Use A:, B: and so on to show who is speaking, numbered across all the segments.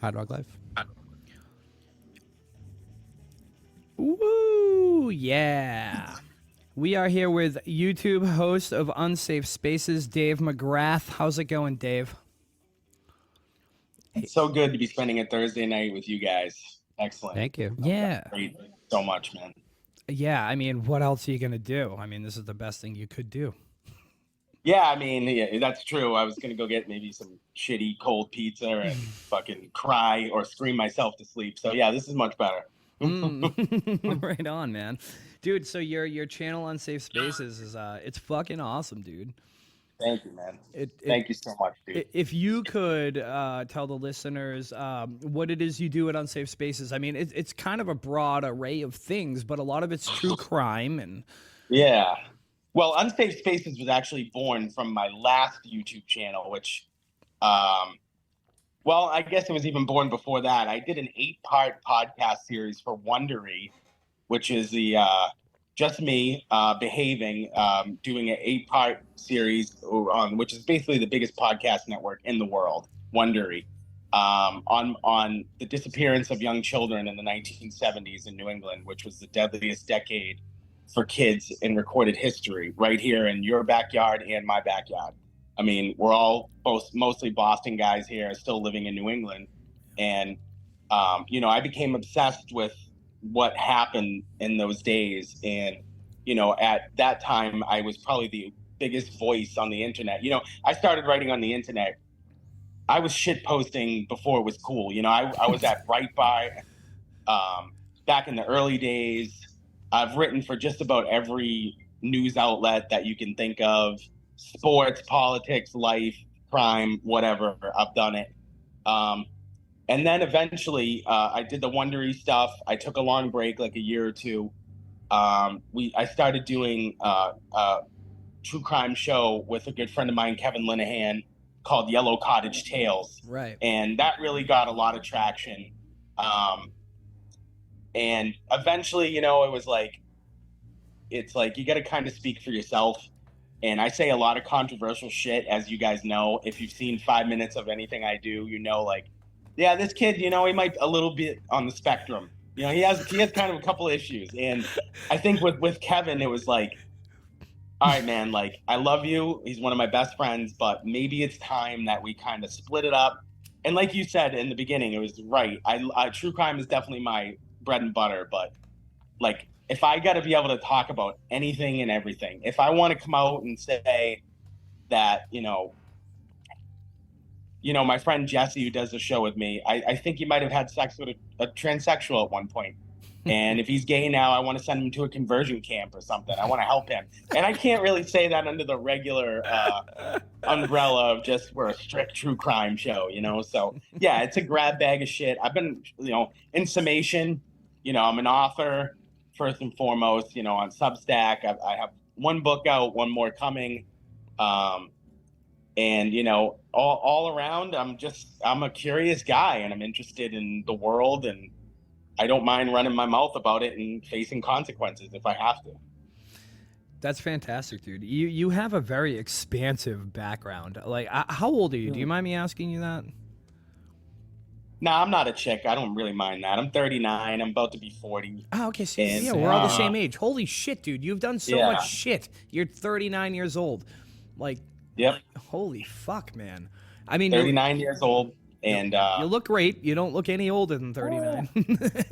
A: Hard Rock Life. Woo! Yeah. We are here with YouTube host of Unsafe Spaces, Dave McGrath. How's it going, Dave?
B: It's so good to be spending a Thursday night with you guys. Excellent.
A: Thank you. Yeah.
B: Great. So much, man.
A: Yeah, I mean, what else are you going to do? I mean, this is the best thing you could do.
B: Yeah, I mean, yeah, that's true. I was going to go get maybe some shitty cold pizza and fucking cry or scream myself to sleep. So, yeah, this is much better.
A: Right on, man. Dude, so your channel Unsafe Spaces is it's fucking awesome, dude.
B: Thank you, man. Thank you so much, dude.
A: If you could tell the listeners what it is you do at Unsafe Spaces. I mean, it's kind of a broad array of things, but a lot of it's true crime and
B: yeah. Well, Unsafe Spaces was actually born from my last YouTube channel, which, well, I guess it was even born before that. I did an 8-part podcast series for Wondery, which is the just me behaving, doing an 8-part series on, which is basically the biggest podcast network in the world, Wondery, on the disappearance of young children in the 1970s in New England, which was the deadliest decade for kids in recorded history, right here in your backyard and my backyard. I mean, we're all mostly Boston guys here, still living in New England. And, you know, I became obsessed with what happened in those days. And, you know, at that time, I was probably the biggest voice on the internet. You know, I started writing on the internet. I was shit posting before it was cool. You know, I was at Breitbart back in the early days. I've written for just about every news outlet that you can think of, sports, politics, life, crime, whatever. I've done it. And then eventually I did the Wondery stuff. I took a long break, like a year or two. I started doing a true crime show with a good friend of mine, Kevin Linehan, called Yellow Cottage Tales.
A: Right.
B: And that really got a lot of traction. And eventually, you know, it was like, it's like, you got to kind of speak for yourself. And I say a lot of controversial shit, as you guys know. If you've seen 5 minutes of anything I do, you know, like, yeah, this kid, you know, he might a little bit on the spectrum. You know, he has kind of a couple issues. And I think with Kevin, it was like, all right, man, like, I love you. He's one of my best friends, but maybe it's time that we kind of split it up. And like you said in the beginning, it was right. True crime is definitely my bread and butter, but like, if I got to be able to talk about anything and everything, if I want to come out and say that, you know, my friend Jesse, who does the show with me, I think he might have had sex with a transsexual at one point. And if he's gay now, I want to send him to a conversion camp or something. I want to help him. And I can't really say that under the regular umbrella of just we're a strict true crime show, you know? So, yeah, it's a grab bag of shit. I've been, you know, in summation, you know, I'm an author, first and foremost, you know, on Substack. I have one book out, one more coming. And, you know, all around, I'm a curious guy and I'm interested in the world and I don't mind running my mouth about it and facing consequences if I have to.
A: That's fantastic, dude. You have a very expansive background. Like, how old are you? Do you mind me asking you that?
B: No, I'm not a chick. I don't really mind that. I'm 39. I'm about to be 40.
A: Oh, okay. So, yeah, we're all the same age. Holy shit, dude. You've done so much shit. You're 39 years old. Like,
B: yep.
A: Holy fuck, man. I mean,
B: 39 years old. And
A: you look great. You don't look any older than 39.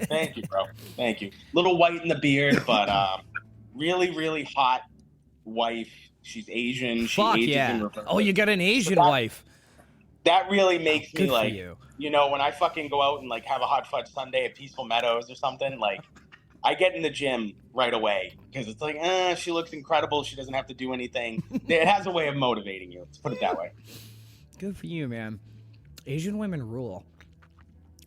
B: Thank you, bro. Thank you. Little white in the beard, but really, really hot wife. She's Asian.
A: Fuck,
B: she ages
A: yeah.
B: in reverse.
A: Oh, you got an Asian wife.
B: That really makes me like,
A: you
B: know, when I fucking go out and like have a hot fudge sundae at Peaceful Meadows or something, like I get in the gym right away because it's like, she looks incredible. She doesn't have to do anything. It has a way of motivating you. Let's put it that way.
A: Good for you, man. Asian women rule.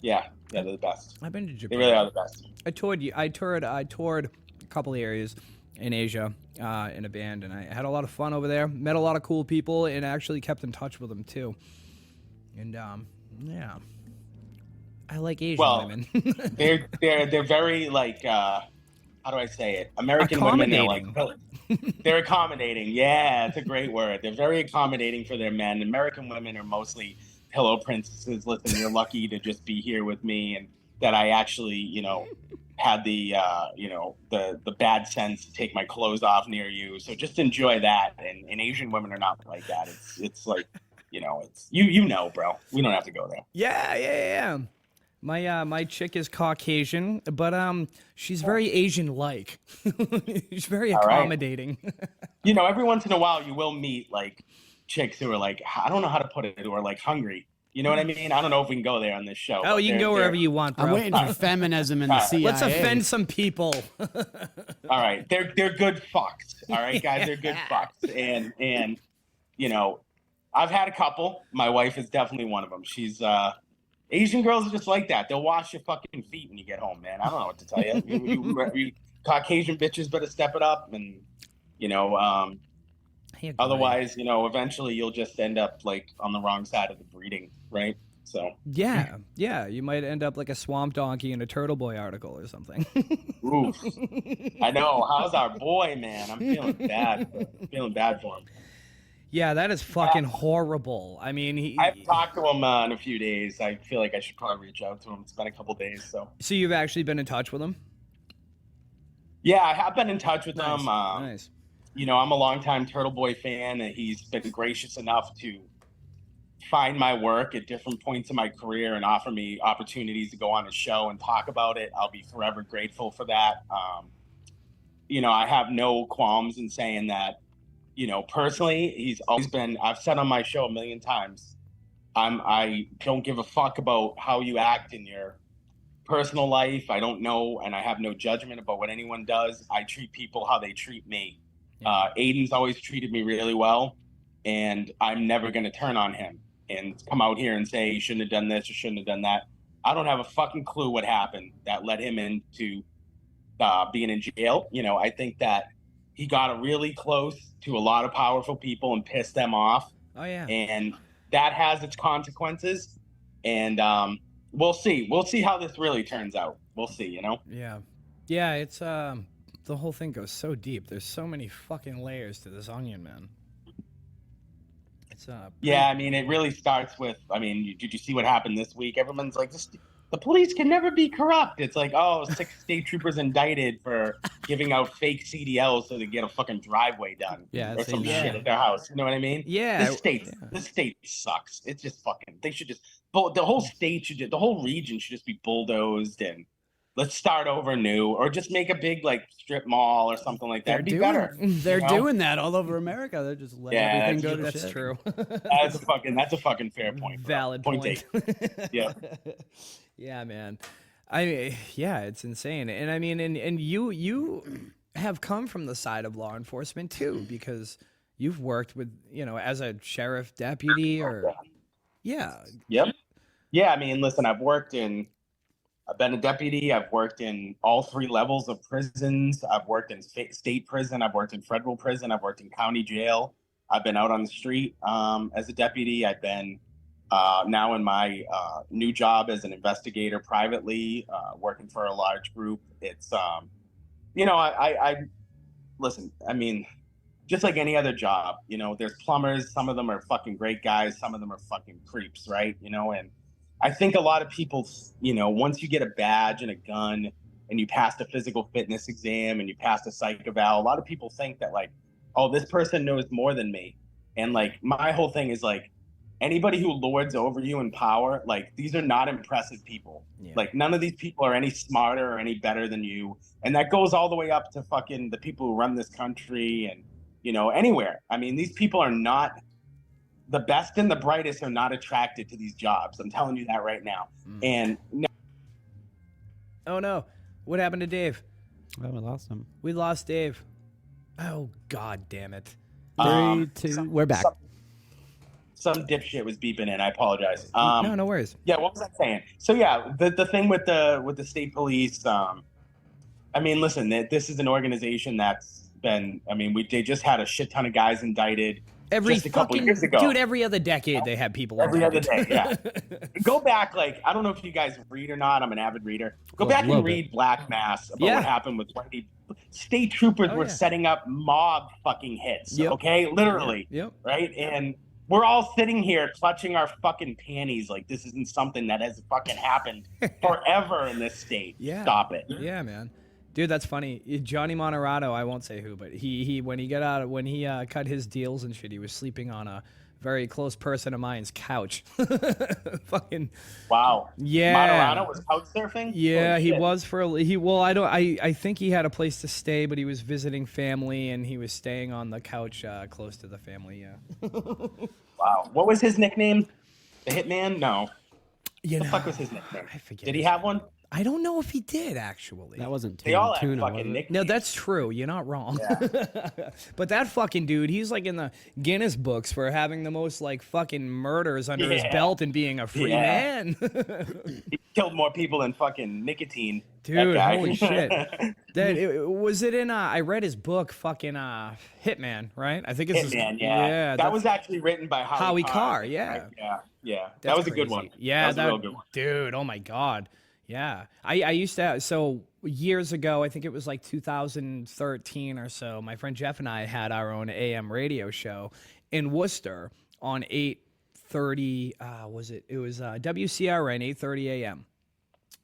B: Yeah, they're the best.
A: I've been to Japan.
B: They really are the best.
A: I toured a couple of areas in Asia in a band, and I had a lot of fun over there. Met a lot of cool people, and actually kept in touch with them too. And Yeah. I like Asian
B: Well,
A: women.
B: they're very like how do I say it? American women are like they're accommodating. Yeah, it's a great word. They're very accommodating for their men. American women are mostly pillow princesses. Listen, you're lucky to just be here with me, and that I actually, had the the bad sense to take my clothes off near you. So just enjoy that. And Asian women are not like that. It's like, it's bro. We don't have to go there.
A: Yeah. My chick is Caucasian, but she's very Asian-like. She's very accommodating.
B: Every once in a while you will meet like chicks who are like, I don't know how to put it, who are like hungry. You know what I mean? I don't know if we can go there on this show.
A: Oh, you can go wherever you want, bro.
C: I'm waiting for feminism in the CIA.
A: Let's offend some people.
B: All right, they're good fucks. All right, guys, they're good fucks, and I've had a couple. My wife is definitely one of them. She's Asian girls are just like that. They'll wash your fucking feet when you get home, man. I don't know what to tell you. you Caucasian bitches better step it up, and otherwise, eventually you'll just end up like on the wrong side of the breeding, right? So
A: yeah, you might end up like a swamp donkey in a Turtle Boy article or something.
B: Oof. I know. How's our boy, man? I'm feeling bad. Feeling bad for him.
A: Yeah, that is fucking horrible. I mean,
B: I've talked to him in a few days. I feel like I should probably reach out to him. It's been a couple days, so.
A: So you've actually been in touch with him?
B: Yeah, I have been in touch with him.
A: Nice.
B: I'm a longtime Turtle Boy fan, and he's been gracious enough to find my work at different points in my career and offer me opportunities to go on his show and talk about it. I'll be forever grateful for that. I have no qualms in saying that. Personally, he's always been, I've said on my show a million times, I don't give a fuck about how you act in your personal life. I don't know, and I have no judgment about what anyone does. I treat people how they treat me. Yeah. Aiden's always treated me really well, and I'm never going to turn on him and come out here and say he shouldn't have done this or shouldn't have done that. I don't have a fucking clue what happened that led him into being in jail. I think that he got really close to a lot of powerful people and pissed them off.
A: Oh, yeah.
B: And that has its consequences. And we'll see. We'll see how this really turns out. We'll see,
A: Yeah. Yeah, it's the whole thing goes so deep. There's so many fucking layers to this onion, man. It's
B: yeah, I mean, it really starts with, did you see what happened this week? Everyone's like, the police can never be corrupt. It's like, 6 state troopers indicted for giving out fake CDLs so they get a fucking driveway done.
A: Yeah,
B: or some shit at their house. You know what I mean?
A: Yeah.
B: This state sucks. It's just fucking, they should just, the whole state the whole region should just be bulldozed and let's start over new, or just make a big like strip mall or something like that.
C: They're doing that all over America. They're just letting everything go to
A: that's
C: shit.
A: True.
B: That's a fucking fair point. Bro.
A: Valid point.
B: Yeah.
A: Yeah, man. It's insane. And I mean, and you have come from the side of law enforcement too, because you've worked with, as a sheriff deputy or yeah.
B: Yep. Yeah. I mean, listen, I've been a deputy. I've worked in all 3 levels of prisons. I've worked in state prison. I've worked in federal prison. I've worked in county jail. I've been out on the street as a deputy. I've been now in my new job as an investigator privately, working for a large group. It's, I listen, I mean, just like any other job, there's plumbers. Some of them are fucking great guys. Some of them are fucking creeps, right? And I think a lot of people, once you get a badge and a gun and you pass the physical fitness exam and you pass the psych eval, a lot of people think that like, oh, this person knows more than me. And like, my whole thing is like, anybody who lords over you in power, like these are not impressive people. Yeah. Like none of these people are any smarter or any better than you. And that goes all the way up to fucking the people who run this country and, anywhere. I mean, these people are not, the best and the brightest are not attracted to these jobs. I'm telling you that right now. And
A: oh no, what happened to Dave?
C: Oh, we lost him.
A: We lost Dave. Oh God damn it.
C: 3, 2, we're back.
B: Some dipshit was beeping in. I apologize.
A: No worries.
B: Yeah, what was I saying? So yeah, the thing with the state police. I mean, listen, this is an organization that's been. I mean, they just had a shit ton of guys indicted. just a couple years ago.
A: Dude, every other decade they had people.
B: Every other day, yeah. Go back, like, I don't know if you guys read or not. I'm an avid reader. Go back and read Black Mass about what happened with Wendy. State troopers were setting up mob fucking hits, okay? Literally, right? And we're all sitting here clutching our fucking panties like this isn't something that has fucking happened forever in this state. Stop it.
A: Yeah, man. Dude, that's funny. Johnny Monterado, I won't say who, but he when he cut his deals and shit, he was sleeping on a very close person of mine's couch. Fucking
B: wow.
A: Yeah.
B: Monterado was couch surfing?
A: Yeah, he was I think he had a place to stay, but he was visiting family and he was staying on the couch close to the family, yeah.
B: Wow. What was his nickname? The Hitman? No.
A: What
B: the fuck was his nickname?
A: I forget.
B: Did he have one?
A: I don't know if he did, actually.
C: That wasn't
B: They all had
C: Tuna,
B: fucking nicknames.
A: No, that's true. You're not wrong.
B: Yeah.
A: But that fucking dude, he's like in the Guinness books for having the most like fucking murders under his belt and being a free man.
B: He killed more people than fucking nicotine.
A: Dude, holy shit. Was it in I read his book, fucking Hitman, right? I think it's
B: Hitman, yeah. That was actually written by Howie Carr.
A: Yeah.
B: Right? Yeah. That was a good one.
A: Yeah,
B: that was a real good one.
A: Dude, oh my God. Yeah. I used to, so years ago, I think it was like 2013 or so, my friend Jeff and I had our own AM radio show in Worcester on 8:30, it was WCRN, 8:30 AM.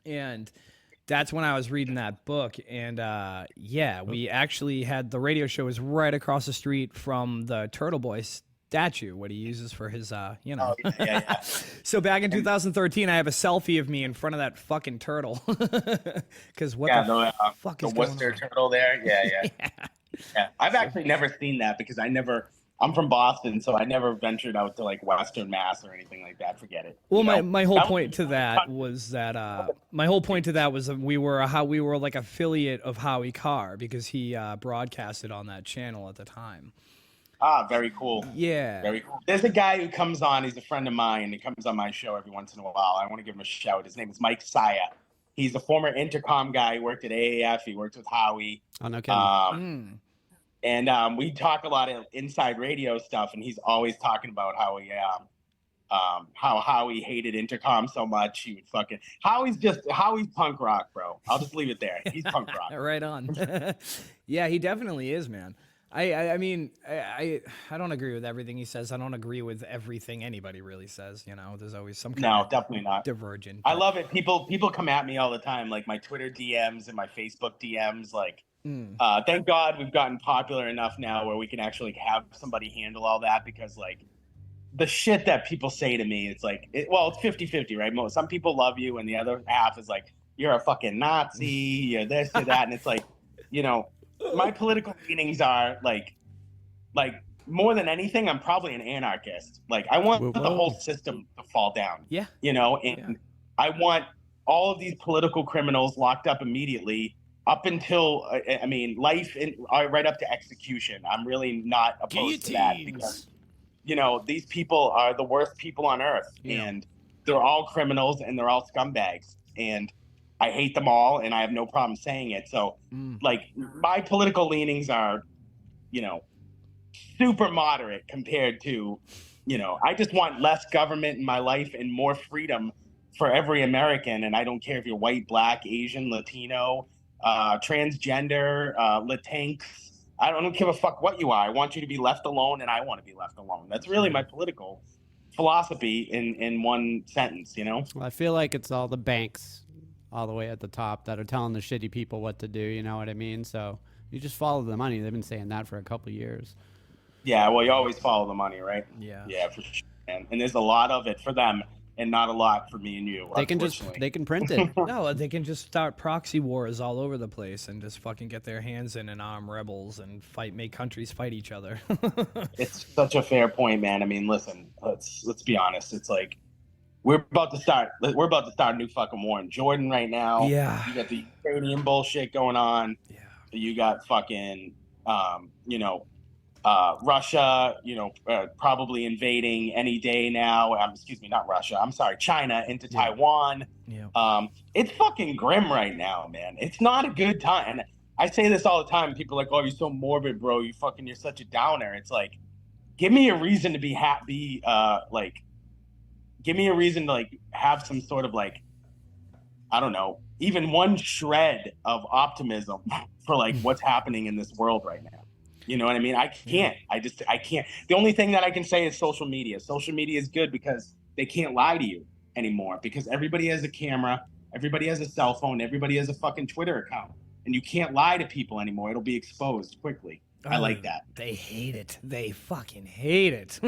A: And that's when I was reading that book. And we actually had, the radio show was right across the street from the Turtle Boy statue, what he uses for his So back in 2013 I have a selfie of me in front of that fucking turtle because the fuck is
B: the Worcester turtle there. Yeah. I've actually never seen that because I'm from Boston, so I never ventured out to like Western Mass or anything like that. Forget it.
A: Well, my whole point to that was we were like affiliate of Howie Carr because he broadcasted on that channel at the time.
B: Ah, very cool.
A: Yeah.
B: Very cool. There's a guy who comes on. He's a friend of mine. He comes on my show every once in a while. I want to give him a shout. His name is Mike Saya. He's a former Intercom guy. He worked at AAF. He worked with Howie.
C: Oh, no kidding.
B: And we talk a lot of inside radio stuff, and he's always talking about how Howie hated Intercom so much. He would fucking Howie's punk rock, bro. I'll just leave it there. He's punk rock.
A: Right on. Yeah, he definitely is, man. I mean, I don't agree with everything he says. I don't agree with everything anybody really says. You know, there's always some kind of
B: definitely not
A: divergent.
B: I love it. People come at me all the time, like my Twitter DMs and my Facebook DMs. Like, thank God we've gotten popular enough now where we can actually have somebody handle all that, because like the shit that people say to me, it's like, it's 50-50, right? Some people love you and the other half is like, you're a fucking Nazi, you're this, you're that. And it's like, you know, my political leanings are like more than anything, I'm probably an anarchist. Like I want the whole system to fall down.
A: Yeah.
B: You know, and I want all of these political criminals locked up immediately up until, life right up to execution. I'm really not opposed to that because, you know, these people are the worst people on earth and they're all criminals and they're all scumbags. And I hate them all, and I have no problem saying it. So, like, my political leanings are, you know, super moderate compared to, you know, I just want less government in my life and more freedom for every American. And I don't care if you're white, black, Asian, Latino, transgender, Latinx. I don't give a fuck what you are. I want you to be left alone, and I want to be left alone. That's really my political philosophy in one sentence, you know?
C: Well, I feel like it's all the banks all the way at the top that are telling the shitty people what to do, you know what I mean? So you just follow the money. They've been saying that for a couple of years.
B: Yeah, well, you always follow the money, right?
A: Yeah.
B: Yeah, for sure. And there's a lot of it for them and not a lot for me and you.
C: They can print it.
A: No, they can just start proxy wars all over the place and just fucking get their hands in and arm rebels and make countries fight each other.
B: It's such a fair point, man. I mean, listen, let's be honest. It's like we're about to start a new fucking war in Jordan right now.
A: Yeah.
B: You got the Ukrainian bullshit going on.
A: Yeah.
B: You got fucking Russia, probably invading any day now. Not Russia. I'm sorry, China into Taiwan.
A: Yeah.
B: It's fucking grim right now, man. It's not a good time. And I say this all the time. People are like, oh, you're so morbid, bro. You're such a downer. It's like, give me a reason to be happy. Like, give me a reason to like have some sort of like, I don't know, even one shred of optimism for like what's happening in this world right now. You know what I mean? I can't. I can't. The only thing that I can say is social media. Social media is good because they can't lie to you anymore because everybody has a camera, everybody has a cell phone, everybody has a fucking Twitter account. And you can't lie to people anymore. It'll be exposed quickly. I like that.
A: They hate it. They fucking hate it.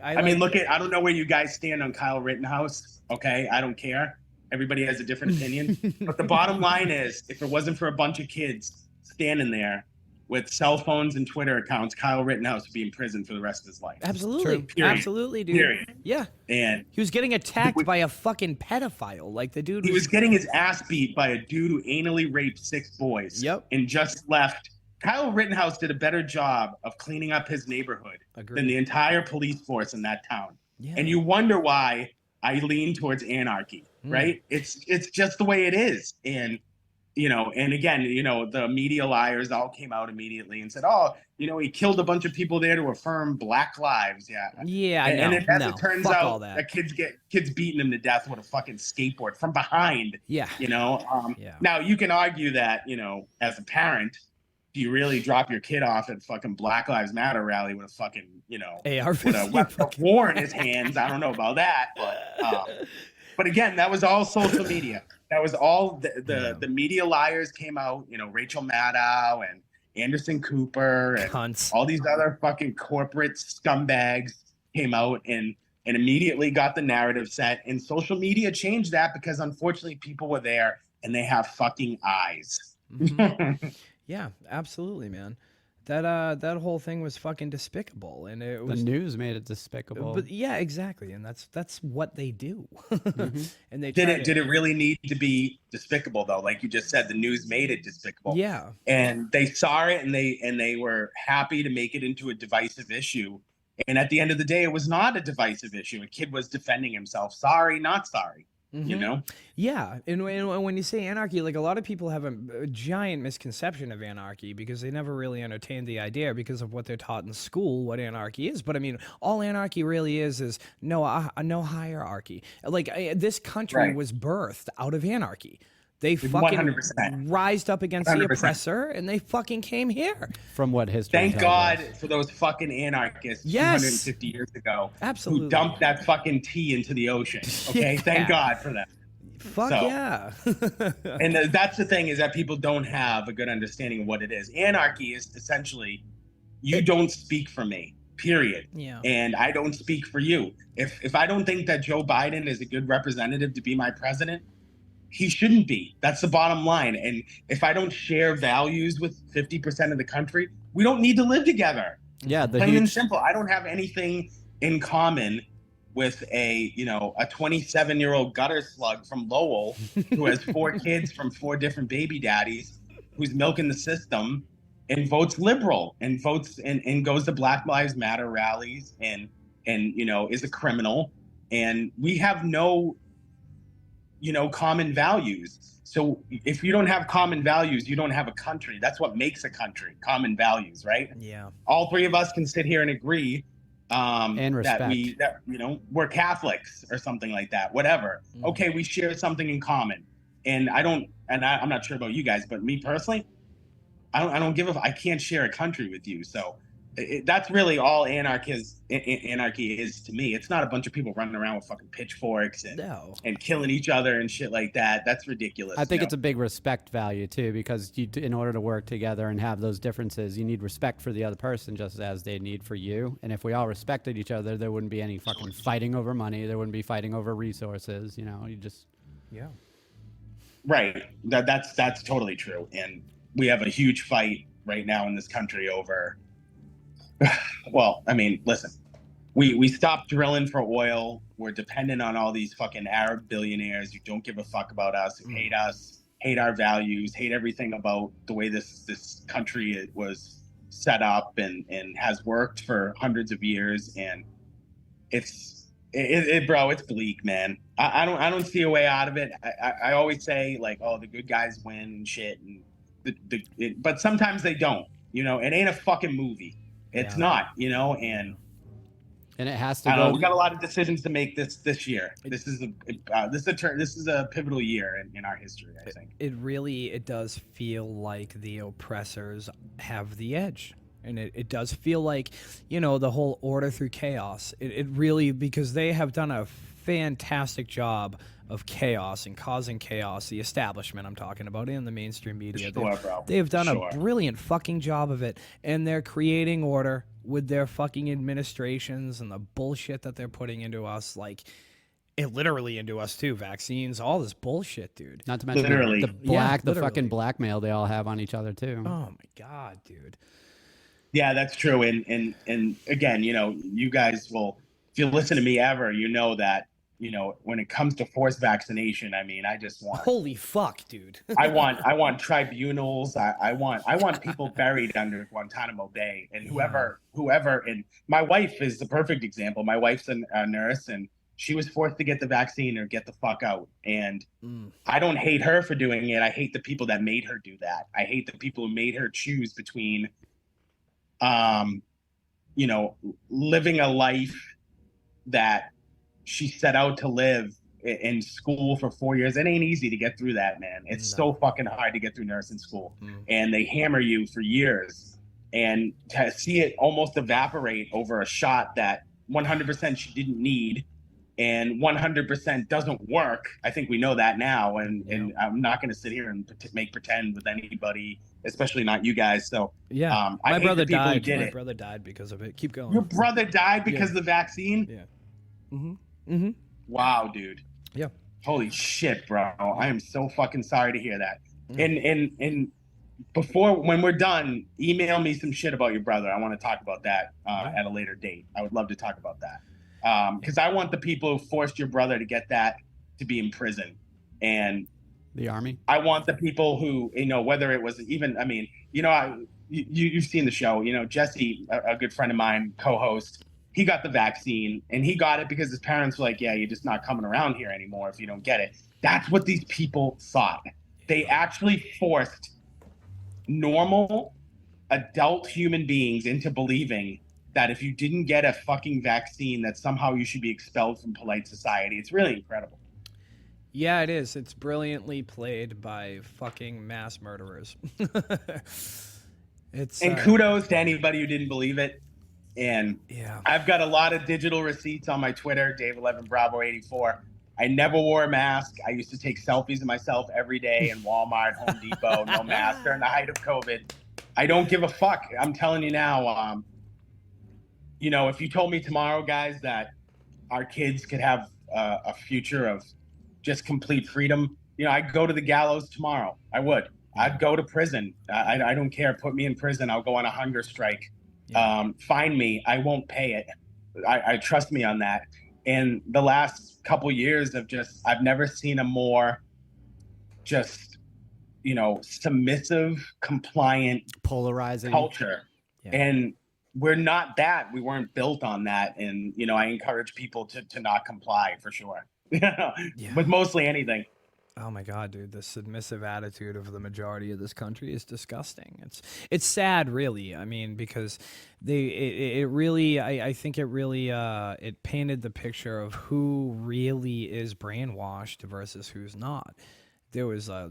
B: I mean, look at, I don't know where you guys stand on Kyle Rittenhouse. Okay. I don't care. Everybody has a different opinion. But the bottom line is, if it wasn't for a bunch of kids standing there with cell phones and Twitter accounts, Kyle Rittenhouse would be in prison for the rest of his life.
A: Absolutely. Absolutely, dude.
B: Period.
A: Yeah.
B: And
A: he was getting attacked by a fucking pedophile. Like the dude
B: he was getting his ass beat by a dude who anally raped 6 boys.
A: Yep.
B: And just left. Kyle Rittenhouse did a better job of cleaning up his neighborhood than the entire police force in that town. Yeah. And you wonder why I lean towards anarchy, right? It's just the way it is. And, you know, and again, you know, the media liars all came out immediately and said, oh, you know, he killed a bunch of people there to affirm Black lives. Yeah.
A: Yeah.
B: And as it turns out, that kids beating him to death with a fucking skateboard from behind.
A: Yeah.
B: You know, Now you can argue that, you know, as a parent, do you really drop your kid off at fucking Black Lives Matter rally with a fucking, you know, with a weapon of war in his hands? I don't know about that, but again, that was all social media. That was all the media liars came out. You know, Rachel Maddow and Anderson Cooper and
A: Cunts.
B: All these other fucking corporate scumbags came out and immediately got the narrative set. And social media changed that because unfortunately people were there and they have fucking eyes.
A: Mm-hmm. Yeah, absolutely, man. That whole thing was fucking despicable, and it was
C: the news made it despicable.
A: But yeah, exactly, and that's what they do. And they
B: did it really need to be despicable though? Like you just said, the news made it despicable.
A: Yeah,
B: and they saw it, and they were happy to make it into a divisive issue. And at the end of the day, it was not a divisive issue. A kid was defending himself. Sorry, not sorry. Mm-hmm. You know?
A: Yeah. And when you say anarchy, like a lot of people have a giant misconception of anarchy because they never really entertained the idea because of what they're taught in school, what anarchy is. But I mean, all anarchy really is no hierarchy. Like this country was birthed out of anarchy. They fucking
B: 100%.
A: Rised up against
B: 100%.
A: the oppressor, and they fucking came here.
C: From what history?
B: Thank God for those fucking anarchists 250 years ago.
A: Absolutely.
B: Who dumped that fucking tea into the ocean. Okay, thank God for that.
A: Fuck yeah.
B: And that's the thing, is that people don't have a good understanding of what it is. Anarchy is essentially, you don't speak for me. Period.
A: Yeah.
B: And I don't speak for you. If I don't think that Joe Biden is a good representative to be my president, he shouldn't be. That's the bottom line. And if I don't share values with 50% of the country, we don't need to live together.
C: Yeah,
B: plain and simple. I don't have anything in common with a 27-year-old gutter slug from Lowell who has 4 kids from 4 different baby daddies, who's milking the system and votes liberal and votes and goes to Black Lives Matter rallies and is a criminal. And we have no common values. So if you don't have common values, you don't have a country. That's what makes a country, common values, right?
A: Yeah.
B: All 3 of us can sit here and agree
C: and respect
B: that we're Catholics or something like that, whatever. Mm. Okay, we share something in common. And I'm not sure about you guys, but me personally, I can't share a country with you. So that's really all anarchy is to me. It's not a bunch of people running around with fucking pitchforks and killing each other and shit like that. That's ridiculous.
C: I think it's a big respect value too, because in order to work together and have those differences, you need respect for the other person just as they need for you. And if we all respected each other, there wouldn't be any fucking fighting over money. There wouldn't be fighting over resources.
A: Yeah.
B: Right. That's totally true. And we have a huge fight right now in this country over. Well, I mean, listen, we stopped drilling for oil. We're dependent on all these fucking Arab billionaires who don't give a fuck about us, who hate us, hate our values, hate everything about the way this country was set up and has worked for hundreds of years. And bro, it's bleak, man. I don't see a way out of it. I always say like, oh, the good guys win and shit, and but sometimes they don't. It ain't a fucking movie. It's
A: Yeah.
B: not, you know, and
C: And it has to
B: I don't know.
C: go.
B: We got a lot of decisions to make this year. This is a pivotal year in our history, I think.
A: It does feel like the oppressors have the edge. And it does feel like, you know, the whole order through chaos. It really, because they have done a fantastic job of chaos and causing chaos, the establishment I'm talking about in the mainstream media.
B: Sure, bro.
A: They've done
B: Sure.
A: a brilliant fucking job of it. And they're creating order with their fucking administrations and the bullshit that they're putting into us. Like, it literally into us too. Vaccines, all this bullshit, dude.
C: Not to mention
B: Literally.
C: the
A: literally.
C: fucking blackmail they all have on each other too.
A: Oh my God, dude.
B: Yeah, that's true. And again, you know, you guys will, if you listen to me ever, you know that, you know, when it comes to forced vaccination, I mean, I just want,
A: Holy fuck, dude.
B: I want tribunals. I want people buried under Guantanamo Bay, and whoever, and my wife is the perfect example. My wife's a nurse, and she was forced to get the vaccine or get the fuck out. And I don't hate her for doing it. I hate the people that made her do that. I hate the people who made her choose between, you know, living a life that she set out to live in school for 4 years. It ain't easy to get through that, man. It's so fucking hard to get through nursing school. And they hammer you for years. And to see it almost evaporate over a shot that 100% she didn't need and 100% doesn't work. I think we know that now. And I'm not going to sit here and make pretend with anybody, especially not you guys. So
A: Yeah,
B: I
A: my
B: hate
A: brother
B: the people who
A: died.
B: did
A: My
B: it.
A: brother died because of it. Keep going.
B: Your brother died because of the vaccine?
A: Yeah. Mm-hmm.
B: Wow, dude.
A: Yeah.
B: Holy shit, bro. I am so fucking sorry to hear that. And before, when we're done, email me some shit about your brother. I want to talk about that at a later date. I would love to talk about that. Because I want the people who forced your brother to get that to be in prison. And
C: The army.
B: I want the people who, you know, whether it was even, I mean, you know, you've seen the show, you know, Jesse, a good friend of mine, co-host, he got the vaccine and he got it because his parents were like, yeah, you're just not coming around here anymore if you don't get it. That's what these people thought. They actually forced normal adult human beings into believing that if you didn't get a fucking vaccine, that somehow you should be expelled from polite society. It's really incredible.
A: Yeah, it is. It's brilliantly played by fucking mass murderers.
B: And kudos to anybody who didn't believe it. And
A: yeah,
B: I've got a lot of digital receipts on my Twitter, Dave11Bravo84. I never wore a mask. I used to take selfies of myself every day in Walmart, Home Depot, no mask during the height of COVID. I don't give a fuck. I'm telling you now, you know, if you told me tomorrow, guys, that our kids could have a future of just complete freedom, you know, I'd go to the gallows tomorrow. I would. I'd go to prison. I don't care. Put me in prison. I'll go on a hunger strike. Find me. I won't pay it. I trust me on that. And the last couple years of I've never seen a more just, you know, submissive, compliant,
C: polarizing
B: culture.
A: Yeah.
B: And we're not that. We weren't built on that. And, you know, I encourage people to not comply for sure. With mostly anything.
A: Oh my God, dude! The submissive attitude of the majority of this country is disgusting. It's sad, really. I mean, because it really, I think it really, it painted the picture of who really is brainwashed versus who's not. There was a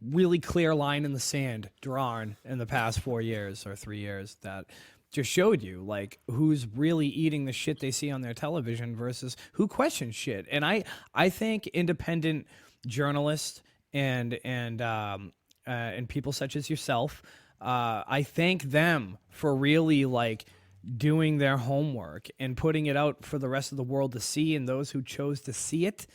A: really clear line in the sand drawn in the past 4 years or 3 years that just showed you like who's really eating the shit they see on their television versus who questions shit. And I think independent journalists and people such as yourself, I thank them for really like doing their homework and putting it out for the rest of the world to see, and those who chose to see it,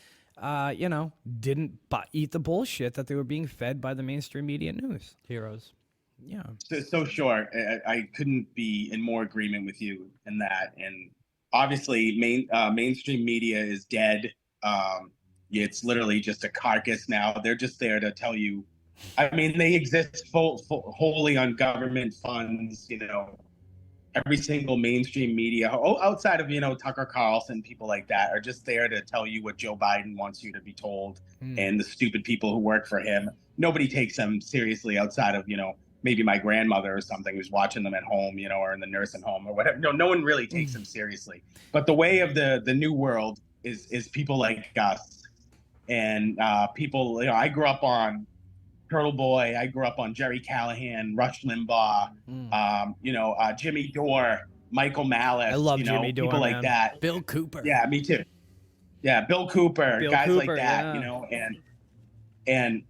A: you know, didn't eat the bullshit that they were being fed by the mainstream media news.
C: heroes.
B: Yeah. So sure. I couldn't be in more agreement with you in that. And obviously mainstream media is dead. It's literally just a carcass now. They're just there to tell you, I mean, they exist wholly on government funds, you know, every single mainstream media outside of, you know, Tucker Carlson, people like that are just there to tell you what Joe Biden wants you to be told. And the stupid people who work for him, nobody takes them seriously outside of, you know, maybe my grandmother or something who's watching them at home, or in the nursing home or whatever. No one really takes them seriously. But the way of the new world is people like us, and people. I grew up on Turtle Boy. I grew up on Jerry Callahan, Rush Limbaugh, Jimmy Dore, Michael Malice.
A: I love Jimmy Dore,
B: people like
A: man.
B: that.
C: Bill Cooper.
B: Yeah, me too. Yeah, Bill Cooper, guys
A: Cooper,
B: like that,
A: yeah.
B: and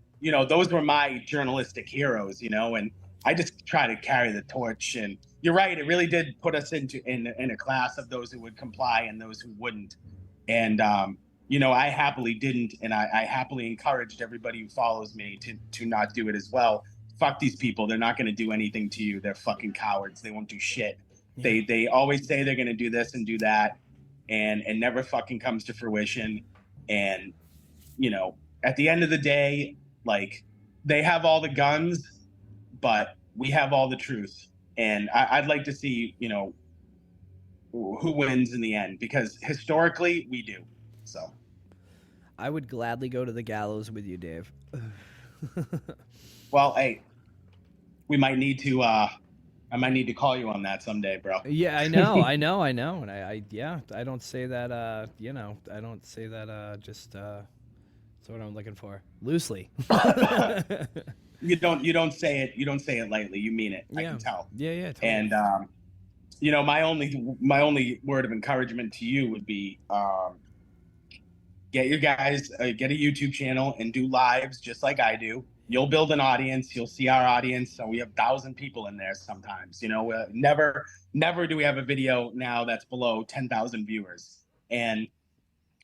B: those were my journalistic heroes, and I just try to carry the torch. And you're right, it really did put us in a class of those who would comply and those who wouldn't. And I happily didn't, and I happily encouraged everybody who follows me to not do it as well. Fuck these people. They're not going to do anything to you. They're fucking cowards. They won't do shit. Yeah. They always say they're going to do this and do that, and never fucking comes to fruition. And at the end of the day, like, they have all the guns, but we have all the truth. And I'd like to see who wins in the end, because historically we do. So
A: I would gladly go to the gallows with you, Dave.
B: Well, hey, we might need to I might need to call you on that someday, bro.
A: Yeah, I know. And I don't say that I don't say that just that's what I'm looking for. Loosely.
B: You don't say it lightly. You mean it.
A: Yeah.
B: I can tell.
A: Yeah, totally.
B: And my only word of encouragement to you would be get a YouTube channel and do lives just like I do. You'll build an audience. You'll see our audience. So we have 1,000 people in there sometimes. Never do we have a video now that's below 10,000 viewers. And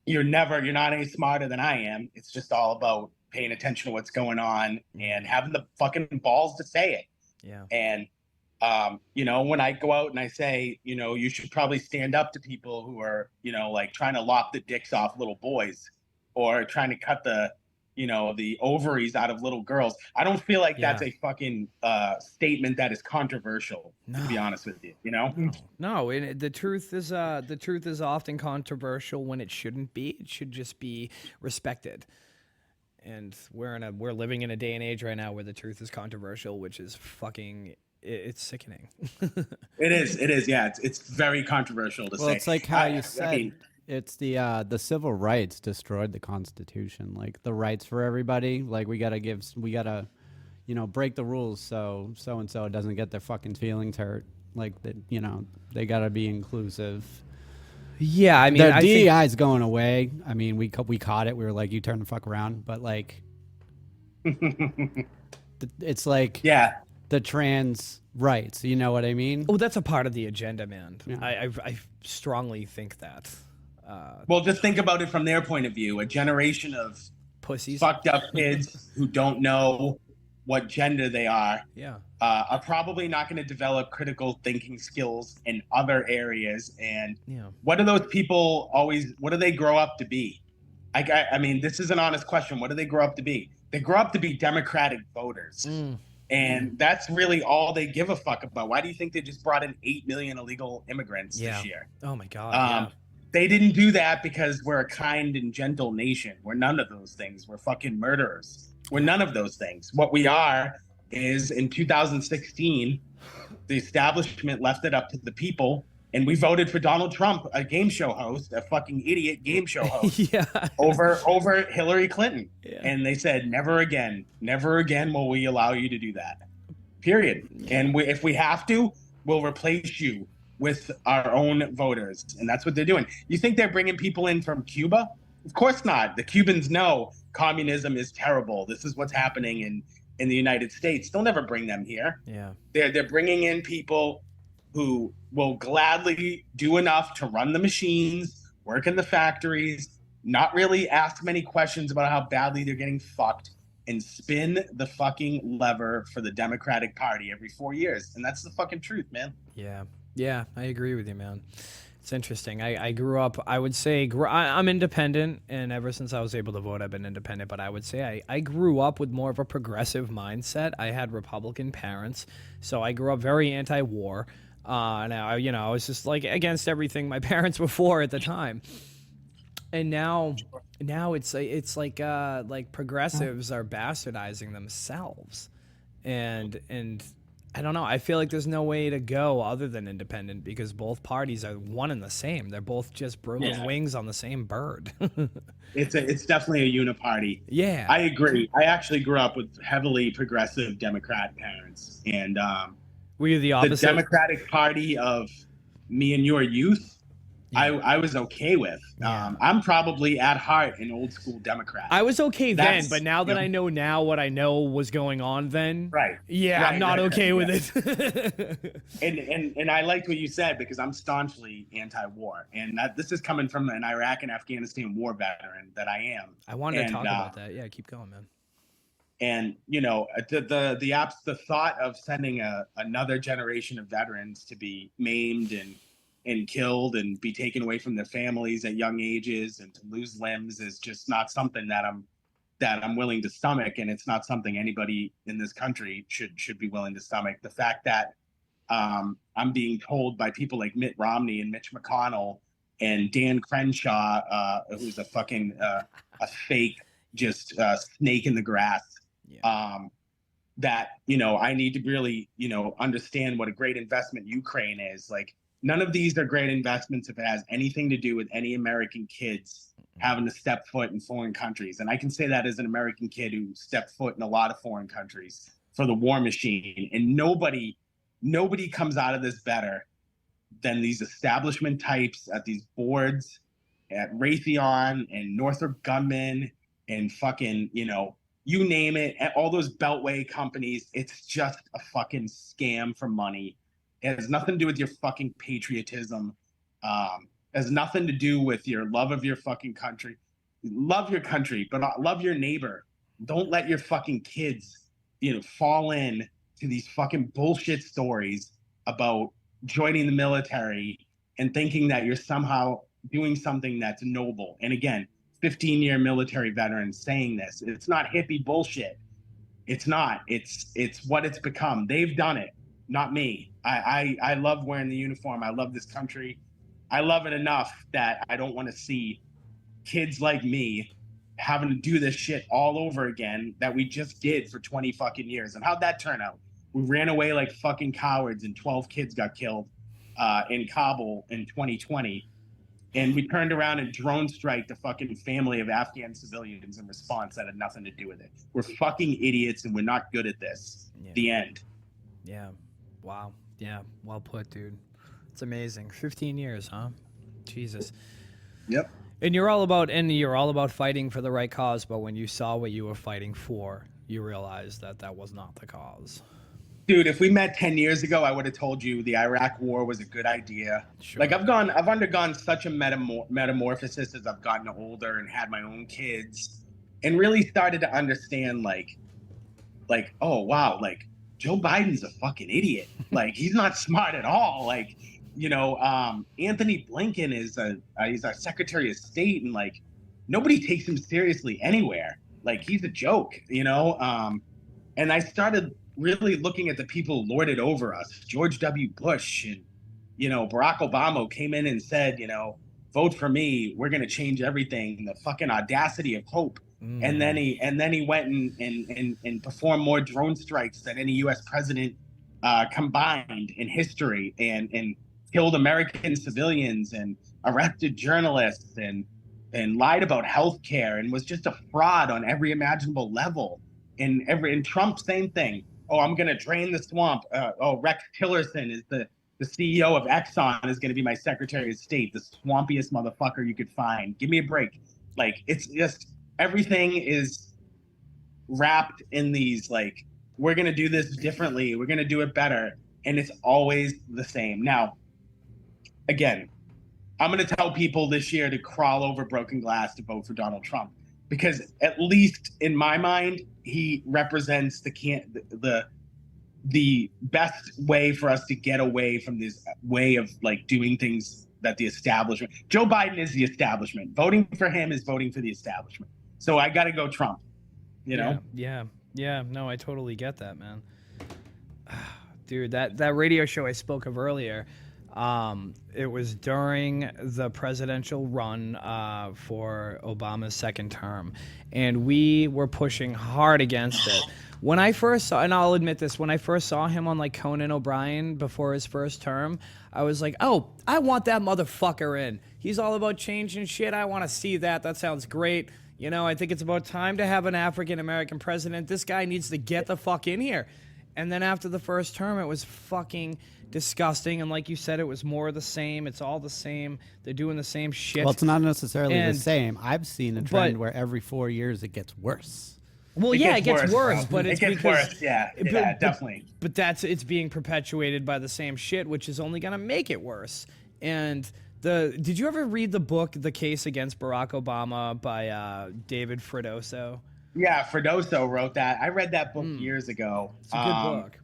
B: you're not any smarter than I am. It's just all about paying attention to what's going on and having the fucking balls to say it.
A: Yeah.
B: And when I go out and I say, you should probably stand up to people who are, like trying to lop the dicks off little boys, or trying to cut the ovaries out of little girls. I don't feel like that's a fucking statement that is controversial, to be honest with you.
A: No. And the truth is often controversial when it shouldn't be. It should just be respected. And we're living in a day and age right now where the truth is controversial, which is fucking. It's sickening.
B: It is. Yeah, it's very controversial to say.
C: Well, it's like how you said. It's the civil rights destroyed the Constitution. Like, the rights for everybody. Like, we gotta break the rules so and so doesn't get their fucking feelings hurt. Like, that, they gotta be inclusive.
A: Yeah, I mean,
C: the DEI's going away. I mean, we caught it. We were like, you turn the fuck around. But like, it's like, the trans rights. You know what I mean?
A: Oh, that's a part of the agenda, man.
C: Yeah.
A: I strongly think that.
B: Well, just think about it from their point of view. A generation of
A: pussies,
B: fucked up kids who don't know what gender they are probably not going to develop critical thinking skills in other areas. And what do those people what do they grow up to be? I mean, this is an honest question. What do they grow up to be? They grow up to be Democratic voters. And that's really all they give a fuck about. Why do you think they just brought in 8 million illegal immigrants this year?
A: Oh my God.
B: They didn't do that because we're a kind and gentle nation. We're none of those things. We're fucking murderers. We're none of those things. What we are is, in 2016, the establishment left it up to the people, and we voted for Donald Trump, a game show host, a fucking idiot game show host, over Hillary Clinton. Yeah. And they said, never again will we allow you to do that. Period. Yeah. And if we have to, we'll replace you with our own voters. And that's what they're doing. You think they're bringing people in from Cuba? Of course not. The Cubans know communism is terrible. This is what's happening in the United States. They'll never bring them here.
A: Yeah.
B: They're bringing in people who will gladly do enough to run the machines, work in the factories, not really ask many questions about how badly they're getting fucked, and spin the fucking lever for the Democratic Party every 4 years. And that's the fucking truth, man.
A: Yeah, I agree with you, man. It's interesting. I grew up, I would say, I'm independent, and ever since I was able to vote, I've been independent, but I would say I grew up with more of a progressive mindset. I had Republican parents, so I grew up very anti-war. And I was just like against everything my parents were for at the time. And now it's like progressives are bastardizing themselves. And I don't know. I feel like there's no way to go other than independent because both parties are one and the same. They're both just broken wings on the same bird.
B: It's definitely a uniparty.
A: Yeah.
B: I agree. I actually grew up with heavily progressive Democrat parents, and
A: Were you the
B: the
A: opposite?
B: Democratic Party of me and your youth, I was okay with. I'm probably at heart an old school Democrat.
A: I was okay then, but now that
B: you know,
A: I know now what I know was going on then,
B: Right.
A: Yeah,
B: Right,
A: I'm not
B: right,
A: okay
B: right,
A: with it.
B: and I liked what you said because I'm staunchly anti-war, and this is coming from an Iraq and Afghanistan war veteran that I am.
A: I wanted to talk about that. Yeah, keep going, man.
B: And you know, the thought of sending another generation of veterans to be maimed and killed and be taken away from their families at young ages and to lose limbs is just not something that I'm willing to stomach, and it's not something anybody in this country should be willing to stomach. The fact that I'm being told by people like Mitt Romney and Mitch McConnell and Dan Crenshaw, who's a fucking a fake just snake in the grass, that I need to really understand what a great investment Ukraine is. Like, none of these are great investments if it has anything to do with any American kids having to step foot in foreign countries. And I can say that as an American kid who stepped foot in a lot of foreign countries for the war machine. And nobody comes out of this better than these establishment types at these boards, at Raytheon and Northrop Grumman and fucking, you name it, all those Beltway companies. It's just a fucking scam for money. It has nothing to do with your fucking patriotism. It has nothing to do with your love of your fucking country. Love your country, but love your neighbor. Don't let your fucking kids, fall in to these fucking bullshit stories about joining the military and thinking that you're somehow doing something that's noble. And again, 15-year military veterans saying this. It's not hippie bullshit. It's not. It's what it's become. They've done it, not me. I love wearing the uniform. I love this country. I love it enough that I don't want to see kids like me having to do this shit all over again that we just did for 20 fucking years. And how'd that turn out? We ran away like fucking cowards and 12 kids got killed in Kabul in 2020. And we turned around and drone strike the fucking family of Afghan civilians in response that had nothing to do with it. We're fucking idiots and we're not good at this. Yeah. The end.
A: Yeah. Wow. Yeah. Well put, dude. It's amazing. 15 years, huh? Jesus.
B: Yep.
A: And you're all about fighting for the right cause, but when you saw what you were fighting for, you realized that was not the cause.
B: Dude, if we met 10 years ago, I would have told you the Iraq war was a good idea. Sure. Like, I've undergone such a metamorphosis as I've gotten older and had my own kids and really started to understand like, oh, wow, like, Joe Biden's a fucking idiot. Like, he's not smart at all. Like, Anthony Blinken is he's our Secretary of State, and like, nobody takes him seriously anywhere. Like, he's a joke, and I started really looking at the people who lorded over us. George W. Bush and, Barack Obama came in and said, vote for me. We're going to change everything. The fucking audacity of hope. And then he went and performed more drone strikes than any U.S. president combined in history, and killed American civilians and arrested journalists and lied about healthcare and was just a fraud on every imaginable level. And Trump, same thing. Oh, I'm going to drain the swamp. Rex Tillerson is the CEO of Exxon, is going to be my Secretary of State, the swampiest motherfucker you could find. Give me a break. Like, it's just, everything is wrapped in these, like, we're going to do this differently. We're going to do it better. And it's always the same. Now, again, I'm going to tell people this year to crawl over broken glass to vote for Donald Trump. Because at least in my mind, he represents the best way for us to get away from this way of like doing things that the establishment. Joe Biden is the establishment. Voting for him is voting for the establishment. So I got to go Trump.
A: Yeah. No, I totally get that, man. Dude, that radio show I spoke of earlier, It was during the presidential run for Obama's second term, and we were pushing hard against it. When I first saw, and I'll admit this, when I first saw him on like Conan O'Brien before his first term, I was like, oh, I want that motherfucker in. He's all about change and shit. I want to see that. That sounds great. You know, I think it's about time to have an African-American president. This guy needs to get the fuck in here. And then after the first term, it was fucking disgusting. And like you said, it was more of the same. It's all the same. They're doing the same shit.
C: Well, it's not necessarily the same. I've seen a trend where every 4 years it gets worse.
A: Well, it gets worse, but it's
B: gets
A: because
B: worse. Yeah, definitely.
A: But it's being perpetuated by the same shit, which is only going to make it worse. And did you ever read the book The Case Against Barack Obama by David Freddoso?
B: Yeah, Freddoso wrote that. I read that book years ago.
A: It's a good book.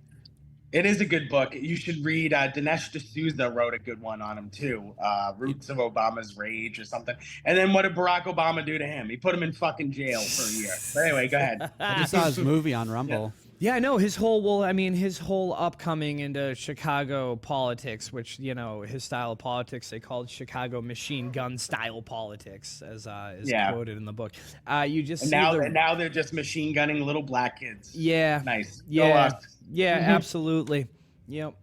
B: It is a good book. You should read. Dinesh D'Souza wrote a good one on him too. Roots of Obama's Rage or something. And then what did Barack Obama do to him? He put him in fucking jail for a year. But anyway, go ahead.
C: I just saw his movie on Rumble.
A: Yeah, I know his whole upcoming into Chicago politics, which, you know, his style of politics, they called Chicago machine gun style politics, as is quoted in the book. You just
B: and now they're just machine gunning little black kids.
A: Yeah,
B: nice.
A: Yeah, absolutely. Yep,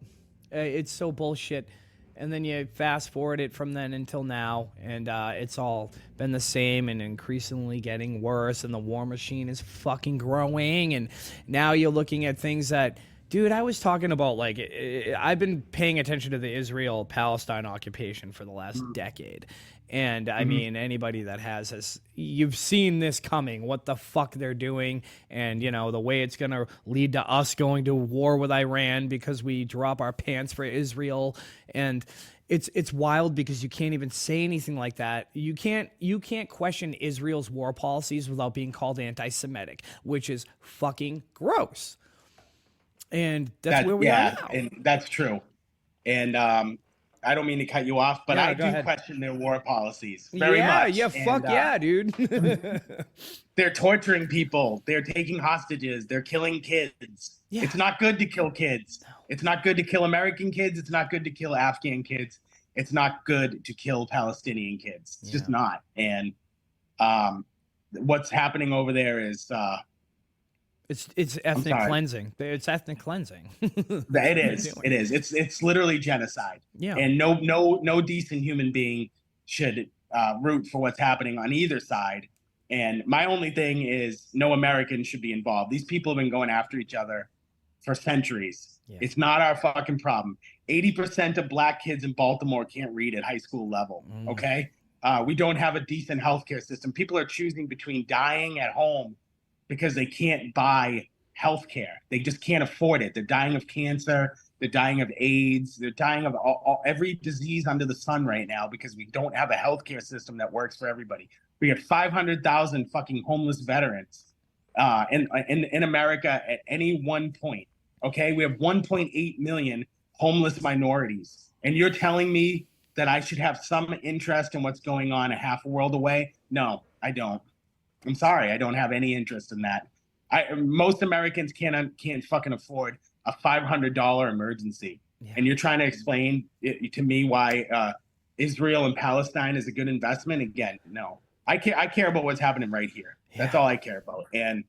A: it's so bullshit. And then you fast forward it from then until now, and it's all been the same and increasingly getting worse, and the war machine is fucking growing. And now you're looking at things that, dude, I was talking about, like, I've been paying attention to the Israel-Palestine occupation for the last decade. And I mean, anybody that has, you've seen this coming, what the fuck they're doing, and, you know, the way it's going to lead to us going to war with Iran because we drop our pants for Israel. And it's wild because you can't even say anything like that. You can't question Israel's war policies without being called anti-Semitic, which is fucking gross. And that's where we are now.
B: And that's true. And, I don't mean to cut you off, but I do question their war policies very much.
A: Yeah, fuck yeah, dude.
B: They're torturing people. They're taking hostages. They're killing kids. Yeah. It's not good to kill kids. No. It's not good to kill American kids. It's not good to kill Afghan kids. It's not good to kill Palestinian kids. It's just not. And what's happening over there is...
A: It's ethnic cleansing. It's ethnic cleansing.
B: It is. It is. It's literally genocide.
A: Yeah.
B: And no decent human being should root for what's happening on either side. And my only thing is no American should be involved. These people have been going after each other for centuries. Yeah. It's not our fucking problem. 80% of black kids in Baltimore can't read at high school level. Okay. We don't have a decent healthcare system. People are choosing between dying at home because they can't buy health care. They just can't afford it. They're dying of cancer. They're dying of AIDS. They're dying of every disease under the sun right now because we don't have a healthcare system that works for everybody. We have 500,000 fucking homeless veterans in America at any one point. Okay, we have 1.8 million homeless minorities. And you're telling me that I should have some interest in what's going on a half a world away? No, I don't. I'm sorry, I don't have any interest in that. Most Americans can't fucking afford a $500 emergency. Yeah. And you're trying to explain to me why Israel and Palestine is a good investment? Again, no. I care about what's happening right here. Yeah. That's all I care about. And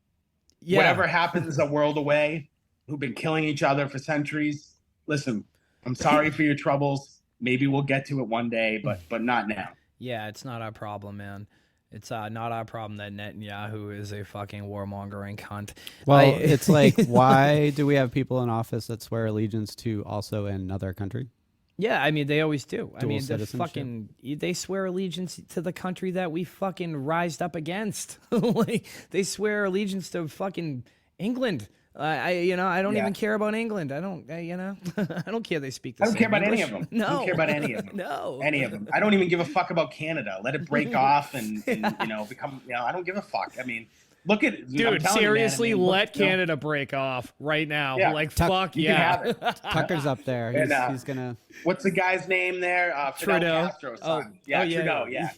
B: whatever happens a world away, who've been killing each other for centuries, listen, I'm sorry for your troubles. Maybe we'll get to it one day, but not now.
A: Yeah, it's not our problem, man. It's not our problem that Netanyahu is a fucking warmongering cunt.
C: Well, it's like, why do we have people in office that swear allegiance to also another country?
A: Yeah, I mean, they always do.
C: Dual citizenship.
A: They swear allegiance to the country that we fucking rised up against. Like, they swear allegiance to fucking England. I don't even care about England. I don't care they speak the same
B: I don't care about
A: English.
B: any of them.
A: No.
B: I don't care about any of them.
A: No.
B: Any of them. I don't even give a fuck about Canada. Let it break off and become, I don't give a fuck. I mean, look at
A: dude, seriously, let Canada break off right now.
B: Yeah.
A: Like, fuck yeah.
B: You can have it.
C: Tucker's up there. He's going to...
B: What's the guy's name there? Fidel
A: Trudeau.
B: Castro's son. Trudeau. Yeah.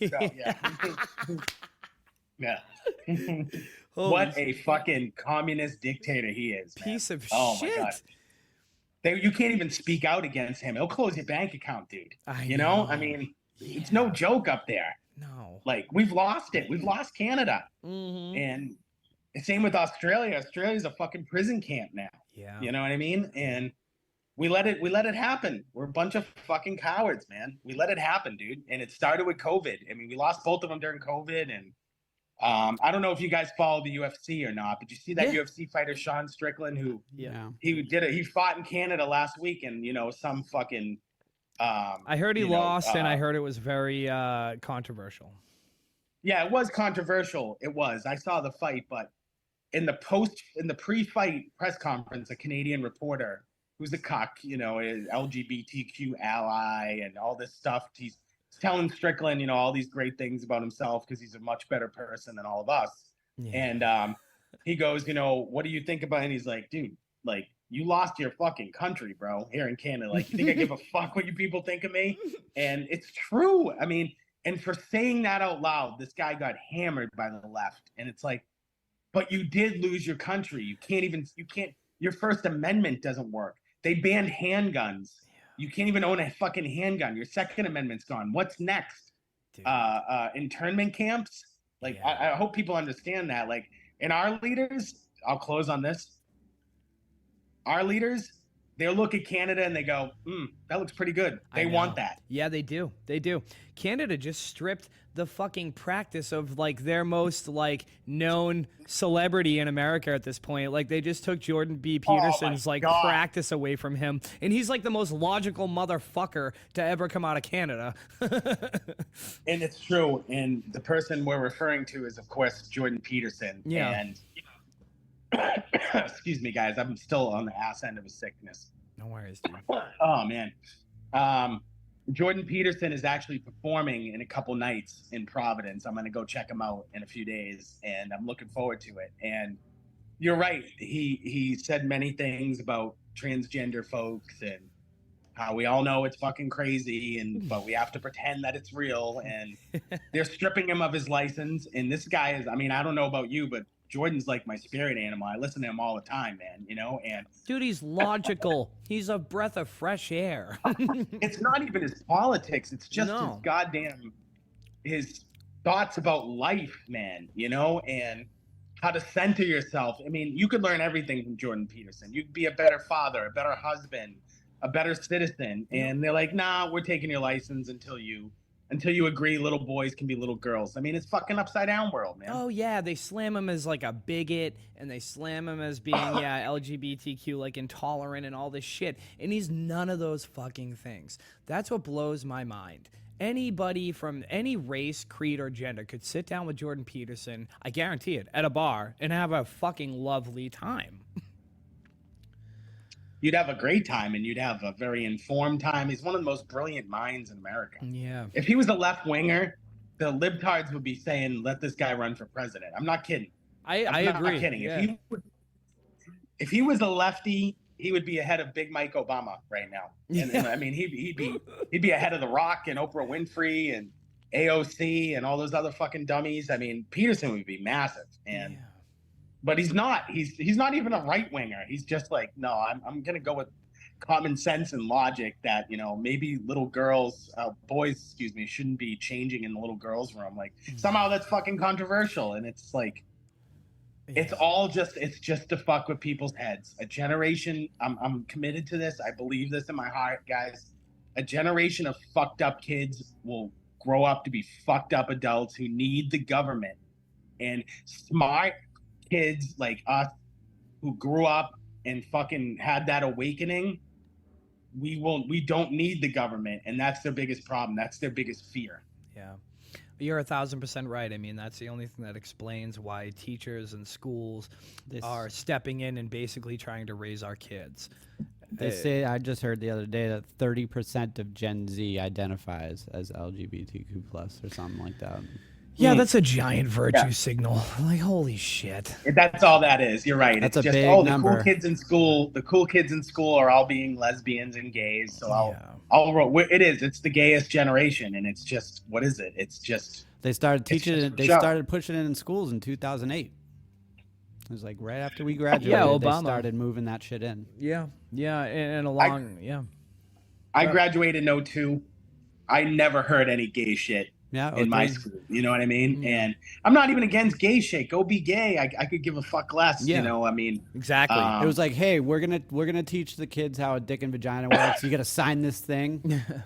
B: Yeah. What a fucking communist dictator he is, man.
A: Piece of
B: oh
A: shit.
B: My God. you can't even speak out against him. He'll close your bank account, dude.
A: I
B: know?
A: know.
B: I mean, it's no joke up there.
A: No.
B: Like, we've lost it. We've lost Canada.
A: Mm-hmm.
B: And same with Australia. Australia's a fucking prison camp now.
A: Yeah.
B: You know what I mean? And we let it happen. We're a bunch of fucking cowards, man. We let it happen, dude. And it started with COVID. I mean, we lost both of them during COVID. And I don't know if you guys follow the UFC or not, but you see that UFC fighter Sean Strickland, who he fought in Canada last week, and some fucking
A: I heard he lost, and I heard it was very controversial.
B: Yeah, it was controversial. It was. I saw the fight, but in the pre-fight press conference, a Canadian reporter who's a cuck, an LGBTQ ally and all this stuff, he's telling Strickland, all these great things about himself because he's a much better person than all of us. Yeah. And he goes, what do you think about it? And he's like, dude, like, you lost your fucking country, bro, here in Canada. Like, you think I give a fuck what you people think of me? And it's true. I mean, and for saying that out loud, this guy got hammered by the left. And it's like, but you did lose your country. You can't, your First Amendment doesn't work. They banned handguns. You can't even own a fucking handgun. Your Second Amendment's gone. What's next? Internment camps? Like, I hope people understand that. Like, and our leaders, I'll close on this. Our leaders, they'll look at Canada and they go, that looks pretty good. They want that.
A: Yeah, they do. They do. Canada just stripped the fucking practice of, like, their most, like, known celebrity in America at this point. Like, they just took Jordan B. Peterson's, practice away from him. And he's, like, the most logical motherfucker to ever come out of Canada.
B: And it's true. And the person we're referring to is, of course, Jordan Peterson.
A: Yeah.
B: And excuse me, guys. I'm still on the ass end of a sickness.
A: No worries, dude.
B: Oh, man. Jordan Peterson is actually performing in a couple nights in Providence. I'm going to go check him out in a few days, and I'm looking forward to it. And you're right. He said many things about transgender folks and how we all know it's fucking crazy, but we have to pretend that it's real. And they're stripping him of his license. And this guy is, I mean, I don't know about you, but Jordan's like my spirit animal. I listen to him all the time, man, and
A: dude, he's logical. He's a breath of fresh air.
B: It's not even his politics. It's just his thoughts about life, man, and how to center yourself. I mean, you could learn everything from Jordan Peterson. You could be a better father, a better husband, a better citizen. And they're like, nah, we're taking your license until you agree little boys can be little girls. I mean, it's fucking upside down world, man.
A: Oh, yeah. They slam him as, like, a bigot, and they slam him as being, LGBTQ, like, intolerant and all this shit. And he's none of those fucking things. That's what blows my mind. Anybody from any race, creed, or gender could sit down with Jordan Peterson, I guarantee it, at a bar and have a fucking lovely time.
B: You'd have a great time, and you'd have a very informed time. He's one of the most brilliant minds in America.
A: Yeah.
B: If he was a left winger, the libtards would be saying, let this guy run for president. I'm not kidding.
A: I agree.
B: I'm not kidding.
A: Yeah.
B: If he was a lefty, he would be ahead of Big Mike Obama right now. And I mean, he'd be ahead of The Rock and Oprah Winfrey and AOC and all those other fucking dummies. I mean, Peterson would be massive. But he's not. He's not even a right winger. He's just like, no, I'm gonna go with common sense and logic that maybe little girls, boys, shouldn't be changing in the little girls' room. Like somehow that's fucking controversial, and it's like, it's just to fuck with people's heads. A generation. I'm committed to this. I believe this in my heart, guys. A generation of fucked up kids will grow up to be fucked up adults who need the government, and smart kids like us who grew up and fucking had that awakening, we don't need the government, and that's their biggest problem. That's their biggest fear.
A: Yeah, you're 1,000% right. I mean, that's the only thing that explains why teachers and schools are stepping in and basically trying to raise our kids.
C: They say, I just heard the other day that 30% of Gen Z identifies as LGBTQ plus or something like that.
A: Yeah, that's a giant virtue signal. Like, holy shit.
B: That's all that is. You're right.
C: That's
B: it's
C: a
B: just,
C: big
B: the
C: number.
B: cool kids in school. The cool kids in school are all being lesbians and gays. So it's the gayest generation, and it's just, what is it? It's just
C: they started teaching it. They started pushing it in schools in 2008. It was like right after we graduated,
A: Yeah,
C: they
A: Obama.
C: started moving that shit in.
A: Yeah, and yeah.
B: I graduated in '02. I never heard any gay shit
C: Yeah,
B: in my
C: 03.
B: school. You know what I mean?
A: Yeah.
B: And I'm not even against gay shit. Go be gay. I could give a fuck less.
A: Yeah.
B: You know, I mean,
A: Exactly.
C: It was like, hey, we're gonna teach the kids how a dick and vagina works. You got to sign this thing.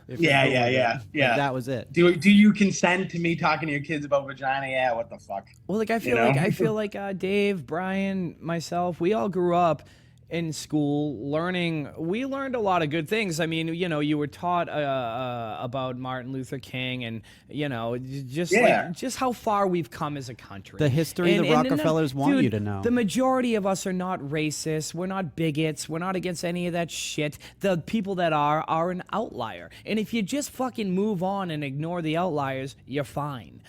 C: if you're
B: Yeah,
C: cool
B: yeah,
C: with it.
B: yeah,
C: Like,
B: yeah.
C: that was it.
B: do you consent to me talking to your kids about vagina? Yeah, what the fuck?
A: Well, like I feel like Dave, Brian, myself, we all grew up in school learning. We learned a lot of good things. I mean, you know, you were taught about Martin Luther King, and you know, just how far we've come as a country.
C: The history the Rockefellers want
A: dude,
C: you to know.
A: The majority of us are not racist. We're not bigots. We're not against any of that shit. The people that are an outlier. And if you just fucking move on and ignore the outliers, you're fine.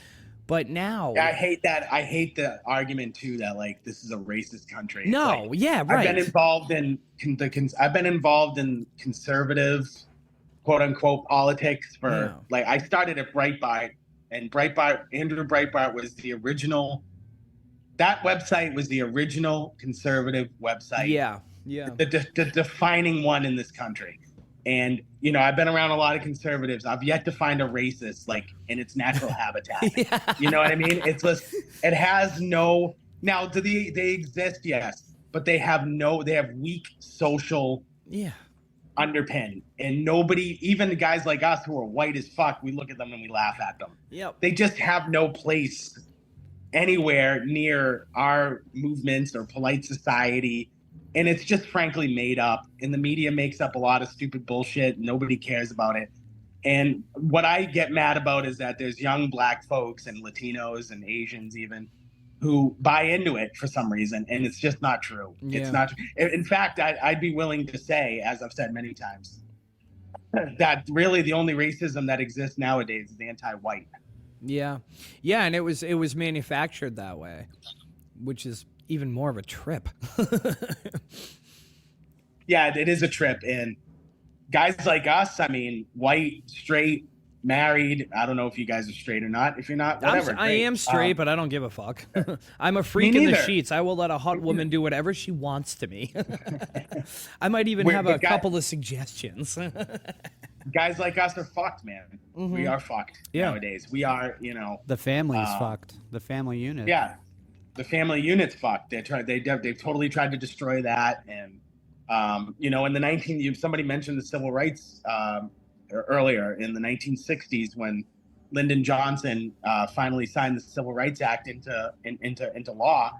A: But now,
B: I hate that. I hate the argument too that like this is a racist country.
A: No,
B: Like,
A: yeah, right.
B: I've been involved in conservative, quote unquote, politics for like I started at Breitbart, and Andrew Breitbart was the original. That website was the original conservative website.
A: Yeah.
B: The defining one in this country. And, you know, I've been around a lot of conservatives. I've yet to find a racist, like, in its natural habitat. You know what I mean? It's just, it has no, now, they exist, yes, but they have weak social underpin. And nobody, even the guys like us who are white as fuck, we look at them and we laugh at them.
A: Yep.
B: They just have no place anywhere near our movements or polite society. And it's just frankly made up. And the media makes up a lot of stupid bullshit. Nobody cares about it. And what I get mad about is that there's young black folks and Latinos and Asians even who buy into it for some reason. And it's just not true.
A: Yeah.
B: It's not true. In fact, I'd be willing to say, as I've said many times, that really the only racism that exists nowadays is anti-white.
A: Yeah. Yeah, and it was manufactured that way, which is even more of a trip.
B: Yeah, it is a trip. And guys like us, I mean, white, straight, married. I don't know if you guys are straight or not. If you're not, whatever.
A: I am straight, but I don't give a fuck. I'm a freak in the sheets. I will let a hot woman do whatever she wants to me. I might even have a couple of suggestions.
B: Guys like us are fucked, man.
A: Mm-hmm.
B: We are fucked nowadays. We are, you know.
C: The family's fucked. The family unit.
B: Yeah. The family unit's fucked. They totally tried to destroy that. And, you know, in the somebody mentioned the civil rights earlier in the 1960s when Lyndon Johnson finally signed the Civil Rights Act into law.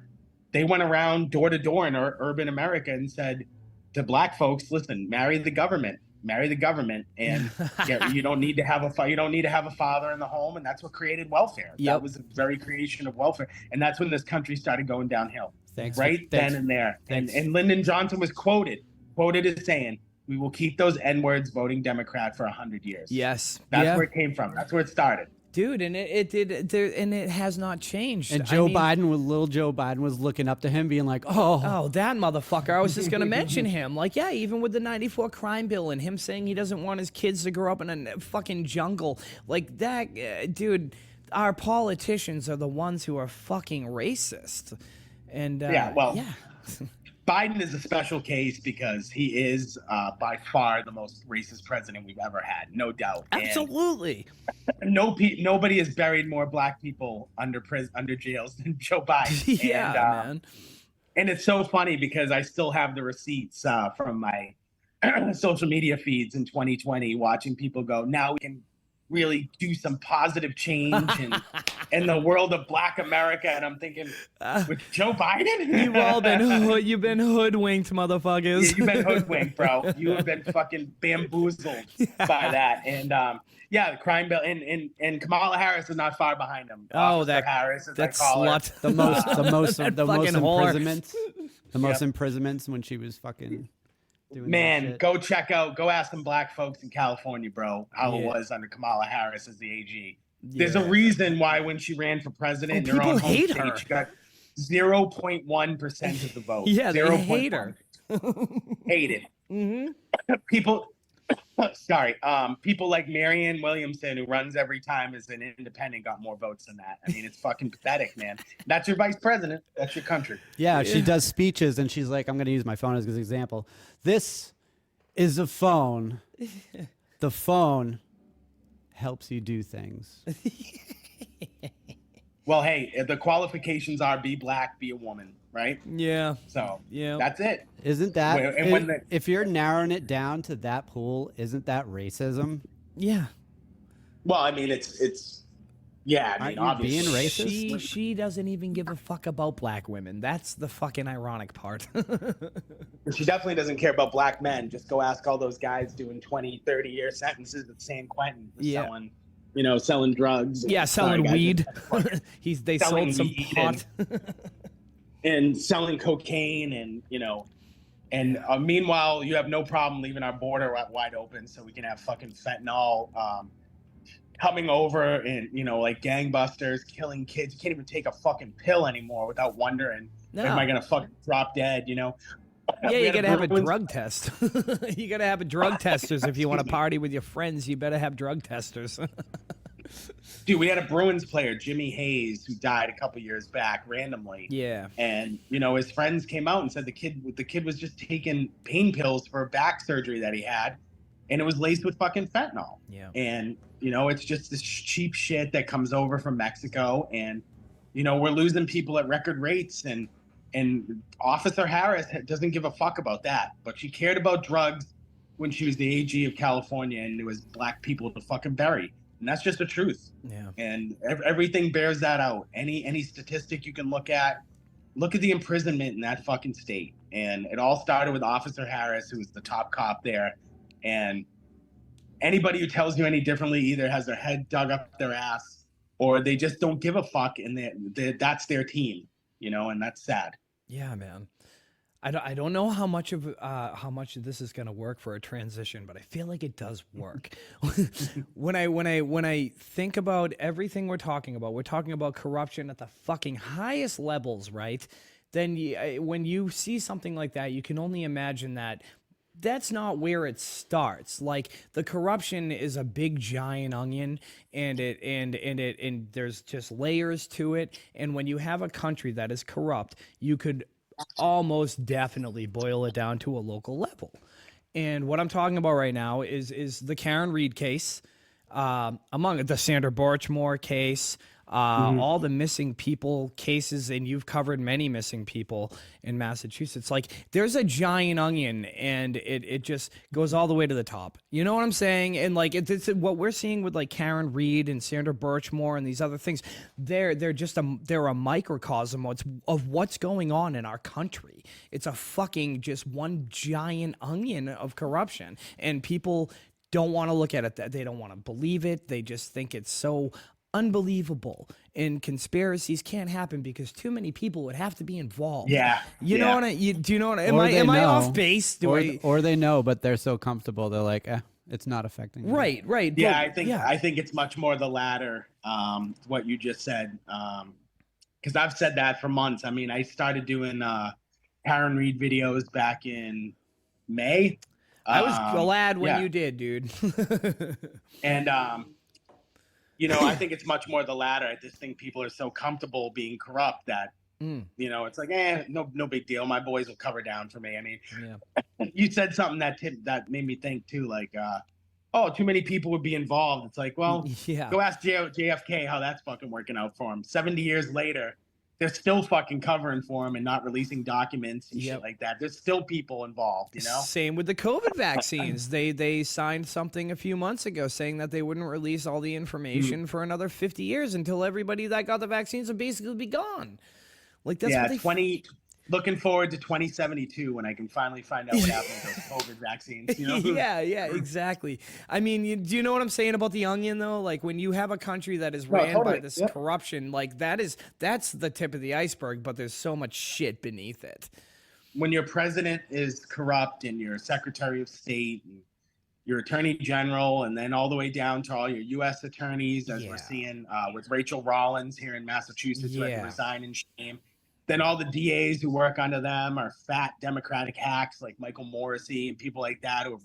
B: They went around door to door in urban America and said to black folks, listen, marry the government, and you don't need to have a father in the home. And that's what created welfare.
A: Yep.
B: That was the very creation of welfare. And that's when this country started going downhill.
C: Thanks.
B: Then and there. And Lyndon Johnson was quoted as saying, we will keep those N-words voting Democrat for 100 years.
A: Yes.
B: That's where it came from. That's where it started.
A: Dude, and it did, and it has not changed.
C: And little Joe Biden was looking up to him, being like,
A: "Oh, that motherfucker!" I was just gonna mention him. Like, yeah, even with the '94 crime bill and him saying he doesn't want his kids to grow up in a fucking jungle, like that, dude. Our politicians are the ones who are fucking racist. And
B: Biden is a special case because he is by far the most racist president we've ever had, no doubt.
A: Absolutely.
B: And nobody has buried more black people under jails than Joe Biden.
A: Man.
B: And it's so funny because I still have the receipts from my social media feeds in 2020, watching people go, now we can really do some positive change in the world of black America. And I'm thinking, with Joe Biden?
A: You've been hoodwinked, motherfuckers.
B: Yeah, you've been hoodwinked, bro. You have been fucking bamboozled by that. And the crime bill, and Kamala Harris is not far behind him. Harris, as
A: that
B: I call
A: slut.
B: her.
C: the most imprisonments. The most
B: Yep.
C: imprisonments when she was fucking doing that
B: Man,
C: shit.
B: go ask some black folks in California, bro, how it was under Kamala Harris as the AG. There's a reason why when she ran for president in her own home
A: hate
B: state,
A: her.
B: she got 0.1% of the vote.
A: Yeah, they hate her.
B: Hated.
A: Mm-hmm.
B: People Sorry. People like Marianne Williamson, who runs every time as an independent, got more votes than that. I mean, it's fucking pathetic, man. That's your vice president. That's your country.
C: Yeah, she does speeches and she's like, I'm going to use my phone as an example. This is a phone. The phone helps you do things.
B: Well, hey, the qualifications are be black, be a woman, right?
A: Yeah.
B: So
A: Yeah.
B: that's it.
C: Isn't that,
B: And when
C: if you're narrowing it down to that pool, isn't that racism?
A: Yeah.
B: Well, I mean, it's yeah. I mean,
C: Aren't you being
B: obviously,
C: racist?
A: She doesn't even give a fuck about black women. That's the fucking ironic part.
B: she definitely doesn't care about black men. Just go ask all those guys doing 20, 30-year sentences at San Quentin for selling drugs.
A: Yeah, selling weed. They
B: Selling
A: sold some
B: weed
A: pot.
B: and selling cocaine, and meanwhile, you have no problem leaving our border wide open so we can have fucking fentanyl coming over and, like gangbusters, killing kids. You can't even take a fucking pill anymore without wondering, am I going to fucking drop dead,
A: Yeah, you got to have a drug test. You got to have a drug testers if you want to party with your friends. You better have drug testers.
B: Dude, we had a Bruins player, Jimmy Hayes, who died a couple years back randomly.
A: Yeah.
B: And, his friends came out and said the kid was just taking pain pills for a back surgery that he had, and it was laced with fucking fentanyl.
A: Yeah.
B: And, it's just this cheap shit that comes over from Mexico. And, we're losing people at record rates. And Officer Harris doesn't give a fuck about that. But she cared about drugs when she was the AG of California, and it was black people to fucking bury. And that's just the truth.
A: Yeah.
B: And everything bears that out. Any statistic you can look at the imprisonment in that fucking state. And it all started with Officer Harris, who was the top cop there. And anybody who tells you any differently either has their head dug up their ass, or they just don't give a fuck, and that's their team, and that's sad.
A: Yeah, man. I don't know how much of this is going to work for a transition, but I feel like it does work. when I think about everything we're talking about corruption at the fucking highest levels, right? Then when you see something like that, you can only imagine that that's not where it starts. Like, the corruption is a big giant onion, and there's just layers to it. And when you have a country that is corrupt, you could almost definitely boil it down to a local level. And what I'm talking about right now is the Karen Reed case, among the Sandra Birchmore case, all the missing people cases, and you've covered many missing people in Massachusetts. Like, there's a giant onion, and it just goes all the way to the top. You know what I'm saying? And like, it's what we're seeing with like Karen Reed and Sandra Birchmore and these other things. They're a microcosm of what's going on in our country. It's a fucking just one giant onion of corruption, and people don't want to look at it. They don't want to believe it. They just think it's so unbelievable, and conspiracies can't happen because too many people would have to be involved.
B: Yeah.
A: Do you know what am I off base?
C: Or they know, but they're so comfortable. They're like, it's not affecting me.
A: Right.
B: Yeah, I think it's much more the latter, what you just said. Because I've said that for months. I mean, I started doing Karen Reed videos back in May.
A: I was glad when you did, dude.
B: And I think it's much more the latter. I just think people are so comfortable being corrupt that, it's like, no big deal. My boys will cover down for me. I mean, you said something that made me think too, like, too many people would be involved. It's like, well, go ask JFK how that's fucking working out for him. 70 years later, they're still fucking covering for him and not releasing documents and shit like that. There's still people involved,
A: Same with the COVID vaccines. They signed something a few months ago saying that they wouldn't release all the information for another 50 years until everybody that got the vaccines would basically be gone. Like, that's what they
B: looking forward to 2072 when I can finally find out what happened with those COVID vaccines.
A: Yeah, exactly. I mean, do you know what I'm saying about the onion, though? Like, when you have a country that is ran by this corruption, like, that's the tip of the iceberg, but there's so much shit beneath it.
B: When your president is corrupt, and your secretary of state, and your attorney general, and then all the way down to all your U.S. attorneys, as we're seeing with Rachel Rollins here in Massachusetts, who had to resign in shame. Then all the DAs who work under them are fat Democratic hacks like Michael Morrissey and people like that who have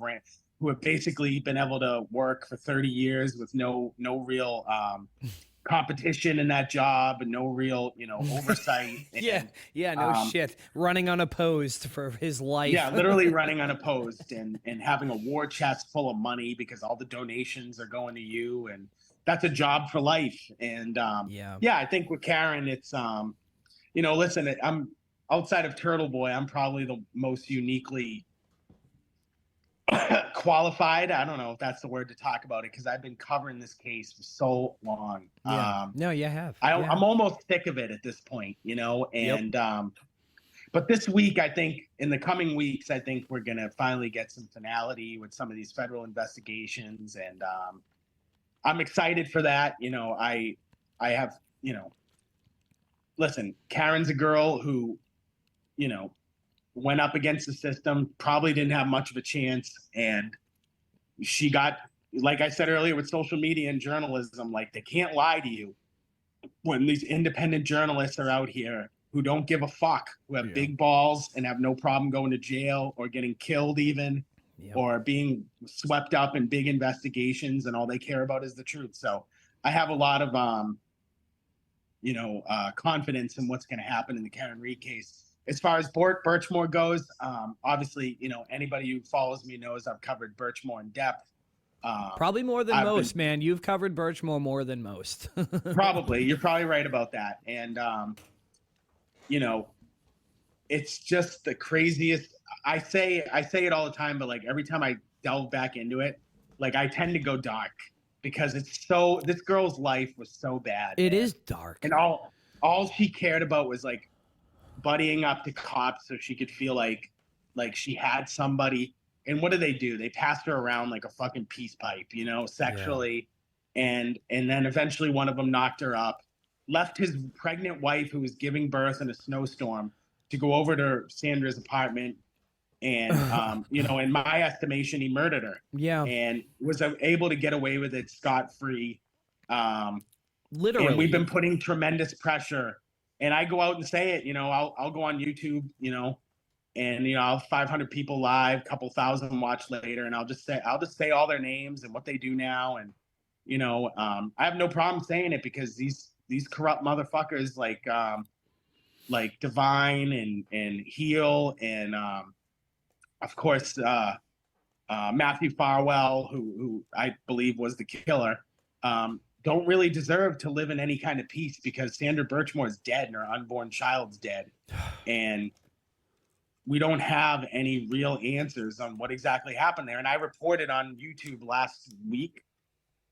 B: who have basically been able to work for 30 years with no real competition in that job and no real, oversight.
A: Yeah,
B: And,
A: yeah, no shit. Running unopposed for his life.
B: yeah, literally running unopposed and having a war chest full of money because all the donations are going to you, and that's a job for life. And I think with Karen, it's listen, I'm outside of Turtle Boy, I'm probably the most uniquely qualified. I don't know if that's the word to talk about it, because I've been covering this case for so long.
A: Yeah. No, you have.
B: I'm almost sick of it at this point, and but this week, I think in the coming weeks, I think we're going to finally get some finality with some of these federal investigations. And I'm excited for that. I have, listen, Karen's a girl who, went up against the system, probably didn't have much of a chance. And she got, like I said earlier, with social media and journalism, like, they can't lie to you when these independent journalists are out here who don't give a fuck, who have big balls and have no problem going to jail or getting killed even, or being swept up in big investigations, and all they care about is the truth. So I have a lot of, confidence in what's going to happen in the Karen Reed case. As far as Birchmore goes, obviously, anybody who follows me knows I've covered Birchmore in depth.
A: Probably more than most, man. You've covered Birchmore more than most.
B: Probably. You're probably right about that. And, it's just the craziest. I say it all the time, but like every time I delve back into it, like I tend to go dark, because this girl's life was so bad.
A: It is dark.
B: And all she cared about was like buddying up to cops so she could feel like she had somebody. And what do? They passed her around like a fucking peace pipe, sexually. Yeah. And then eventually one of them knocked her up, left his pregnant wife who was giving birth in a snowstorm to go over to Sandra's apartment. And, in my estimation, he murdered her. Yeah. And was able to get away with it scot-free. Literally. And we've been putting tremendous pressure. And I go out and say it, I'll go on YouTube, and, I'll have 500 people live, couple thousand watch later. And I'll just say all their names and what they do now. And, I have no problem saying it, because these corrupt motherfuckers like Divine and Heel and, of course, Matthew Farwell, who I believe was the killer, don't really deserve to live in any kind of peace, because Sandra Birchmore is dead and her unborn child's dead. And we don't have any real answers on what exactly happened there. And I reported on YouTube last week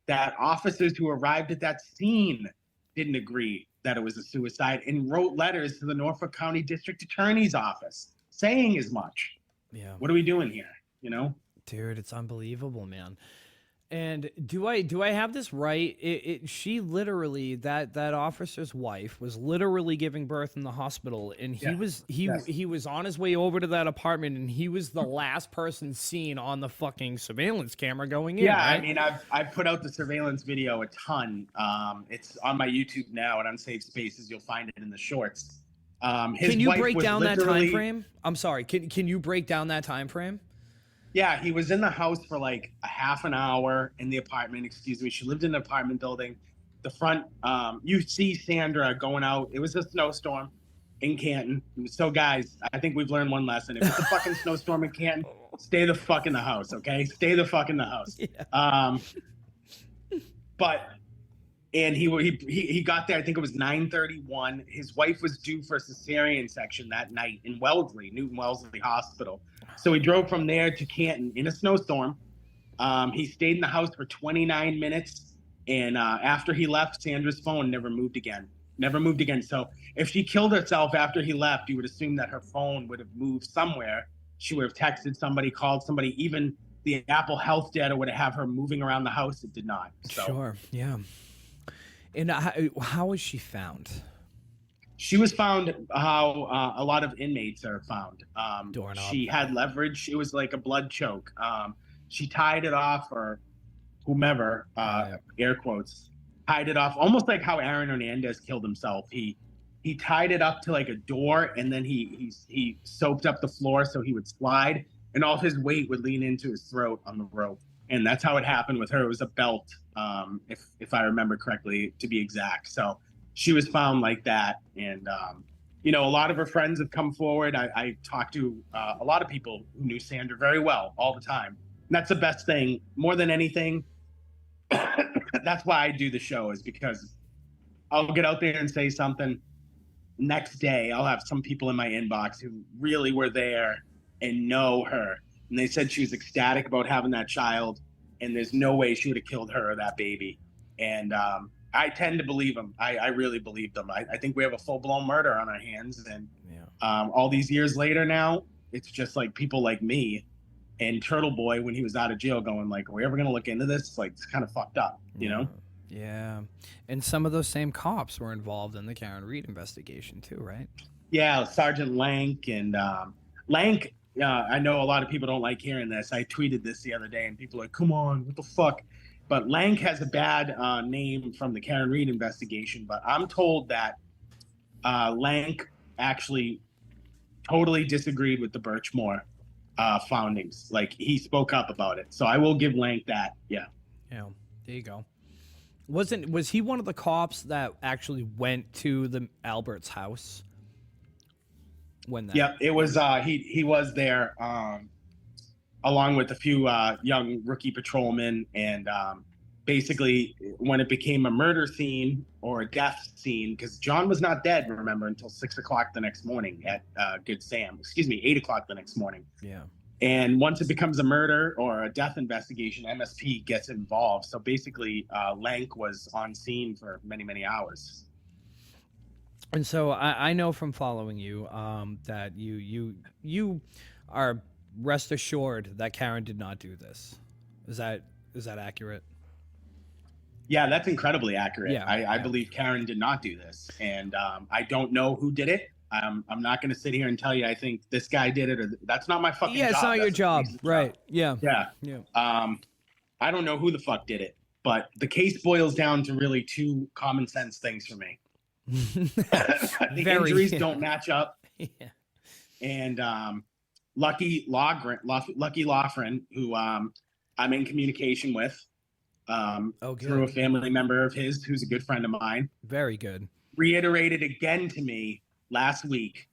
B: that officers who arrived at that scene didn't agree that it was a suicide, and wrote letters to the Norfolk County District Attorney's Office saying as much. Yeah. What are we doing here?
A: Dude, it's unbelievable, man. And do I have this right? She literally, that officer's wife was literally giving birth in the hospital, and he was on his way over to that apartment, and he was the last person seen on the fucking surveillance camera going in.
B: Yeah,
A: right?
B: I mean, I've put out the surveillance video a ton. It's on my YouTube now at Unsafe Spaces. You'll find it in the shorts.
A: Can you break down that time frame? I'm sorry. Can you break down that time frame?
B: Yeah, he was in the house for like a half an hour in the apartment. Excuse me. She lived in an apartment building. The front, you see Sandra going out. It was a snowstorm in Canton. So guys, I think we've learned one lesson. If it's a fucking snowstorm in Canton, stay the fuck in the house, okay? Stay the fuck in the house. Yeah. And he got there, I think it was 9:31. His wife was due for a cesarean section that night in Wellesley, Newton Wellesley Hospital. So he drove from there to Canton in a snowstorm. He stayed in the house for 29 minutes. And after he left, Sandra's phone never moved again. So if she killed herself after he left, you would assume that her phone would have moved somewhere. She would have texted somebody, called somebody. Even the Apple Health data would have her moving around the house. It did not. So.
A: Sure, yeah. And how was she found?
B: She was found how a lot of inmates are found. She had leverage. It was like a blood choke. She tied it off, or whomever, air quotes, tied it off, almost like how Aaron Hernandez killed himself. He tied it up to like a door, and then he soaped up the floor so he would slide. and all of his weight would lean into his throat on the rope. And that's how it happened with her. It was a belt, if I remember correctly, to be exact. So she was found like that. And, you know, a lot of her friends have come forward. I talked to a lot of people who knew Sandra very well all the time. And that's the best thing. More than anything, that's why I do the show, is because I'll get out there and say something. Next day, I'll have some people in my inbox who really were there and know her. And they said she was ecstatic about having that child, and there's no way she would have killed her or that baby. And I tend to believe them. I really believe them. I think we have a full-blown murder on our hands. And all these years later now, it's just like people like me and Turtle Boy, when he was out of jail, going like, are we ever going to look into this? It's like, it's kind of fucked up, you know?
A: Yeah. And some of those same cops were involved in the Karen Reed investigation too, right?
B: Yeah, Sergeant Lank. And Lank, I know a lot of people don't like hearing this. I tweeted this the other day and people are like, come on, what the fuck? But Lank has a bad name from the Karen Reed investigation. But I'm told that Lank actually totally disagreed with the Birchmore foundings. Like, he spoke up about it. So I will give Lank that. Yeah.
A: Yeah. There you go. Was he one of the cops that actually went to the Albert's house? When that?
B: Yeah, it was. He was there, along with a few young rookie patrolmen, and basically, when it became a murder scene or a death scene, because John was not dead, remember, until 6 o'clock the next morning at Good Sam. 8 o'clock the next morning.
A: Yeah.
B: And once it becomes a murder or a death investigation, MSP gets involved. So basically, Lank was on scene for many, many hours.
A: And so I know from following you that you are rest assured that Karen did not do this. Is that accurate?
B: Yeah, that's incredibly accurate.
A: Yeah,
B: I believe Karen did not do this. And I don't know who did it. I'm not going to sit here and tell you I think this guy did it, or that's not my fucking job.
A: Yeah, it's not your job. Right. Yeah.
B: Yeah. I don't know who the fuck did it, but the case boils down to really two common sense things for me. The injuries don't match up.
A: Yeah.
B: And Lucky Laughran, who I'm in communication with through a family member of his who's a good friend of mine.
A: Very good.
B: Reiterated again to me last week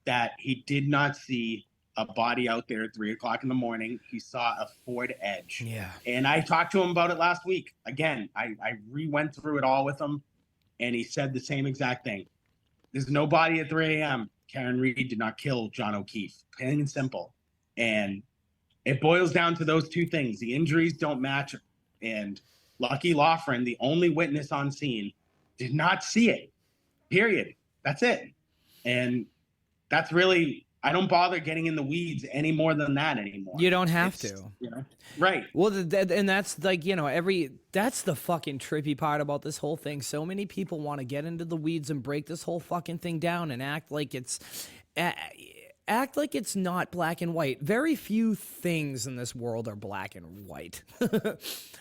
B: that he did not see a body out there at 3 o'clock in the morning. He saw a Ford Edge.
A: Yeah.
B: And I talked to him about it last week. Again, I went through it all with him, and he said the same exact thing. There's no body at 3 a.m. Karen Reed did not kill John O'Keefe. Plain and simple. And it boils down to those two things. The injuries don't match. And Lucky Laughran, the only witness on scene, did not see it. Period. That's it. And that's really, I don't bother getting in the weeds any more than that anymore.
A: You don't have to.
B: You know? Right.
A: Well, and that's like, you know, that's the fucking trippy part about this whole thing. So many people want to get into the weeds and break this whole fucking thing down and act like it's not black and white. Very few things in this world are black and white.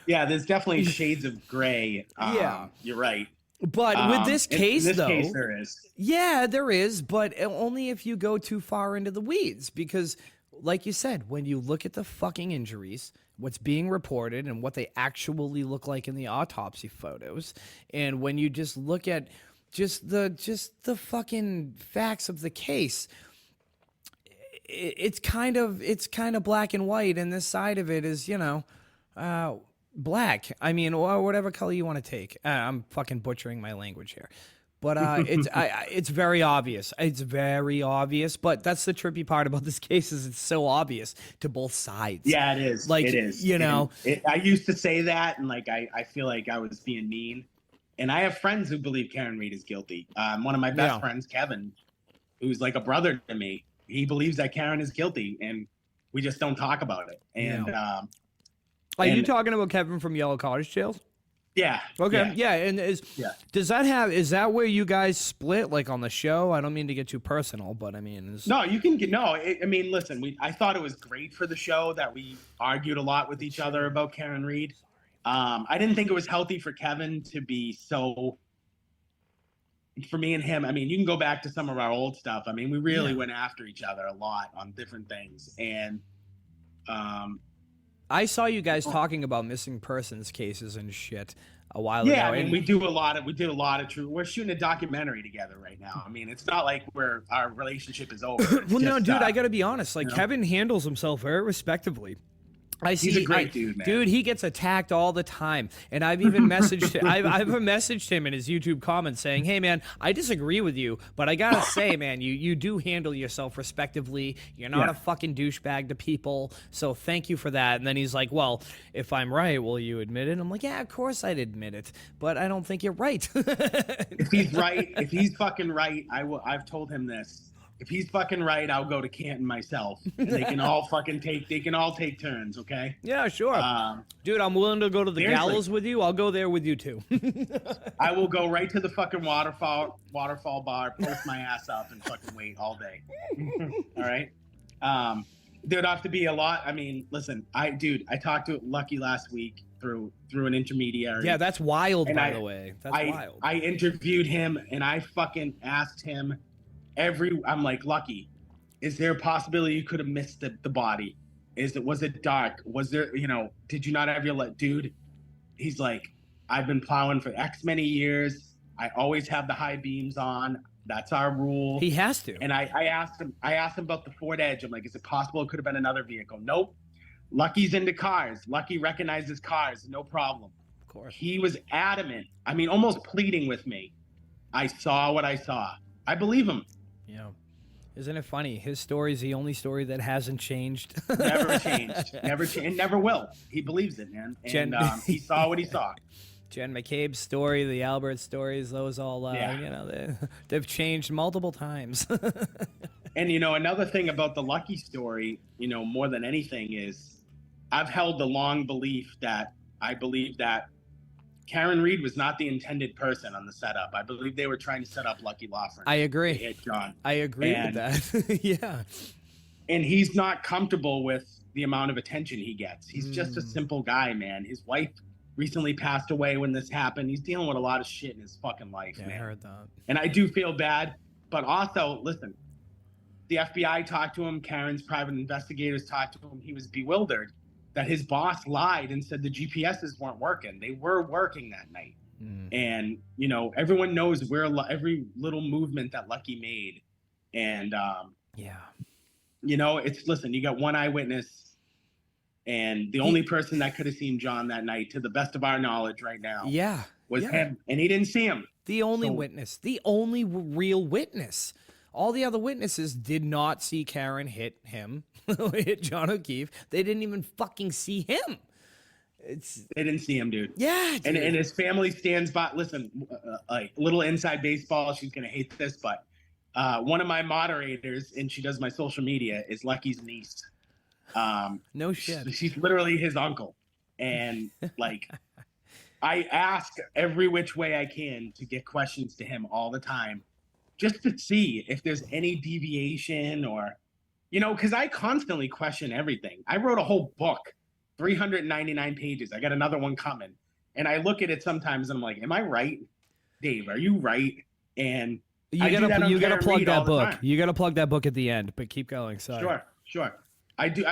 B: Yeah, there's definitely shades of gray.
A: Yeah.
B: You're right.
A: But with this case,
B: in this case, there is.
A: Yeah, there is, but only if you go too far into the weeds. Because, like you said, when you look at the fucking injuries, what's being reported and what they actually look like in the autopsy photos, and when you just look at just the fucking facts of the case, it's kind of black and white, and this side of it is, you know, black. I mean, or whatever color you want to take. I'm fucking butchering my language here, but it's very obvious. It's very obvious. But that's the trippy part about this case, is it's so obvious to both sides.
B: Yeah, it is.
A: Like,
B: it is.
A: You know,
B: I used to say that, and like I feel like I was being mean. And I have friends who believe Karen Reed is guilty. One of my best friends, Kevin, who's like a brother to me, he believes that Karen is guilty, and we just don't talk about it. And
A: are you talking about Kevin from Yellow Cottage Jails?
B: Yeah.
A: Okay. Yeah. And is that where you guys split, like on the show? I don't mean to get too personal, but I mean,
B: no, you can get, no, I mean, listen, I thought it was great for the show that we argued a lot with each other about Karen Reed. I didn't think it was healthy for Kevin to be so, for me and him. I mean, you can go back to some of our old stuff. I mean, we really went after each other a lot on different things. And
A: I saw you guys talking about missing persons cases and shit a while
B: Yeah,
A: ago.
B: I mean, we did a lot of true. We're shooting a documentary together right now. I mean, it's not like our relationship is over. It's
A: Well, no,
B: just,
A: dude, I got to be honest. Like,
B: you know?
A: Kevin handles himself very respectably.
B: He's a great dude, man.
A: Dude, he gets attacked all the time, and I've even messaged him. I've messaged him in his YouTube comments saying, "Hey, man, I disagree with you, but I gotta say, man, you do handle yourself respectively. You're not a fucking douchebag to people, so thank you for that." And then he's like, "Well, if I'm right, will you admit it?" I'm like, "Yeah, of course I'd admit it, but I don't think you're right."
B: If he's right, if he's fucking right, I will. I've told him this. If he's fucking right, I'll go to Canton myself. And they can all take turns, okay?
A: Yeah, sure. Dude, I'm willing to go to the gallows with you. I'll go there with you too.
B: I will go right to the fucking waterfall bar, post my ass up, and fucking wait all day. All right? There'd have to be a lot. I mean, listen, I talked to Lucky last week through an intermediary.
A: Yeah, that's wild, by the way. That's wild.
B: I interviewed him, and I fucking asked him I'm like, Lucky, is there a possibility you could have missed the body? Was it dark? Was there, did you not have your dude? He's like, I've been plowing for X many years. I always have the high beams on. That's our rule.
A: He has to.
B: And I asked him about the Ford Edge. I'm like, is it possible it could have been another vehicle? Nope. Lucky's into cars. Lucky recognizes cars. No problem.
A: Of course.
B: He was adamant. I mean, almost pleading with me. I saw what I saw. I believe him.
A: Yeah. Isn't it funny? His story is the only story that hasn't changed.
B: Never changed. Never changed. And never will. He believes it, man. And he saw what he saw.
A: Jen McCabe's story, the Albert stories, those all, they've changed multiple times.
B: And, another thing about the Lucky story, more than anything is I've held the long belief that I believe that Karen Reed was not the intended person on the setup. I believe they were trying to set up Lucky Lawson.
A: I agree.
B: To hit John.
A: I agree with that. Yeah.
B: And he's not comfortable with the amount of attention he gets. He's just a simple guy, man. His wife recently passed away when this happened. He's dealing with a lot of shit in his fucking life, man.
A: I heard that.
B: And I do feel bad. But also, listen, the FBI talked to him. Karen's private investigators talked to him. He was bewildered that his boss lied and said the GPSs weren't working. They were working that night. And, everyone knows where every little movement that Lucky made. And, listen, you got one eyewitness, and the only person that could have seen John that night, to the best of our knowledge right now, was him. And he didn't see him.
A: The only witness, the only real witness. All the other witnesses did not see Karen hit him, hit John O'Keefe. They didn't even fucking see him.
B: They didn't see him, dude.
A: Yeah, dude.
B: And his family stands by. Listen, like little inside baseball. She's gonna hate this, but one of my moderators, and she does my social media, is Lucky's niece.
A: No shit.
B: She's literally his uncle, and like, I ask every which way I can to get questions to him all the time, just to see if there's any deviation or, because I constantly question everything. I wrote a whole book, 399 pages. I got another one coming. And I look at it sometimes and I'm like, am I right? Dave, are you right? And
A: you gotta plug that book. You gotta plug that book at the end, but keep going. Sorry.
B: Sure. I do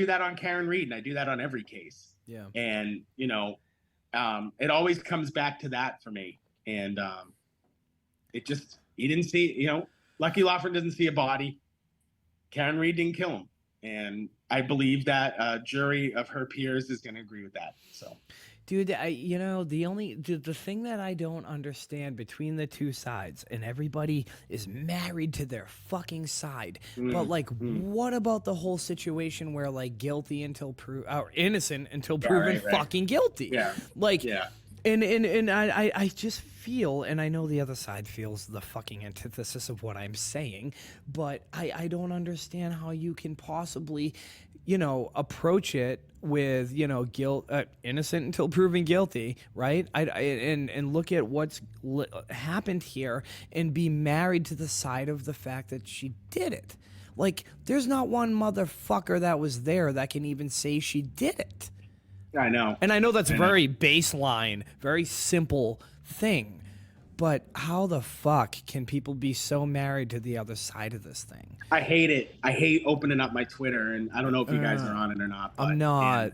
B: that on Karen Reed, and I do that on every case.
A: Yeah.
B: And, it always comes back to that for me. And he didn't see, Lucky Lawson doesn't see a body. Karen Reed didn't kill him. And I believe that a jury of her peers is going to agree with that. So,
A: dude, the thing that I don't understand between the two sides, and everybody is married to their fucking side, but what about the whole situation where guilty until or innocent until proven fucking guilty?
B: Yeah.
A: And I just feel, and I know the other side feels the fucking antithesis of what I'm saying, but I don't understand how you can possibly, approach it with, guilt, innocent until proven guilty, right? And look at what's happened here and be married to the side of the fact that she did it. There's not one motherfucker that was there that can even say she did it.
B: I know.
A: And I know that's very baseline, very simple thing. but how the fuck can people be so married to the other side of this thing?
B: I hate it. I hate opening up my Twitter, and I don't know if you guys are on it or not. But,
A: I'm not.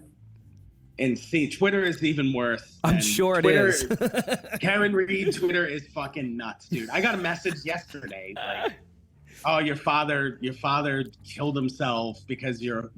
B: And see, Twitter is even worse.
A: I'm sure
B: Twitter,
A: it is.
B: Karen Reed, Twitter is fucking nuts, dude. I got a message yesterday, like, oh, your father killed himself because your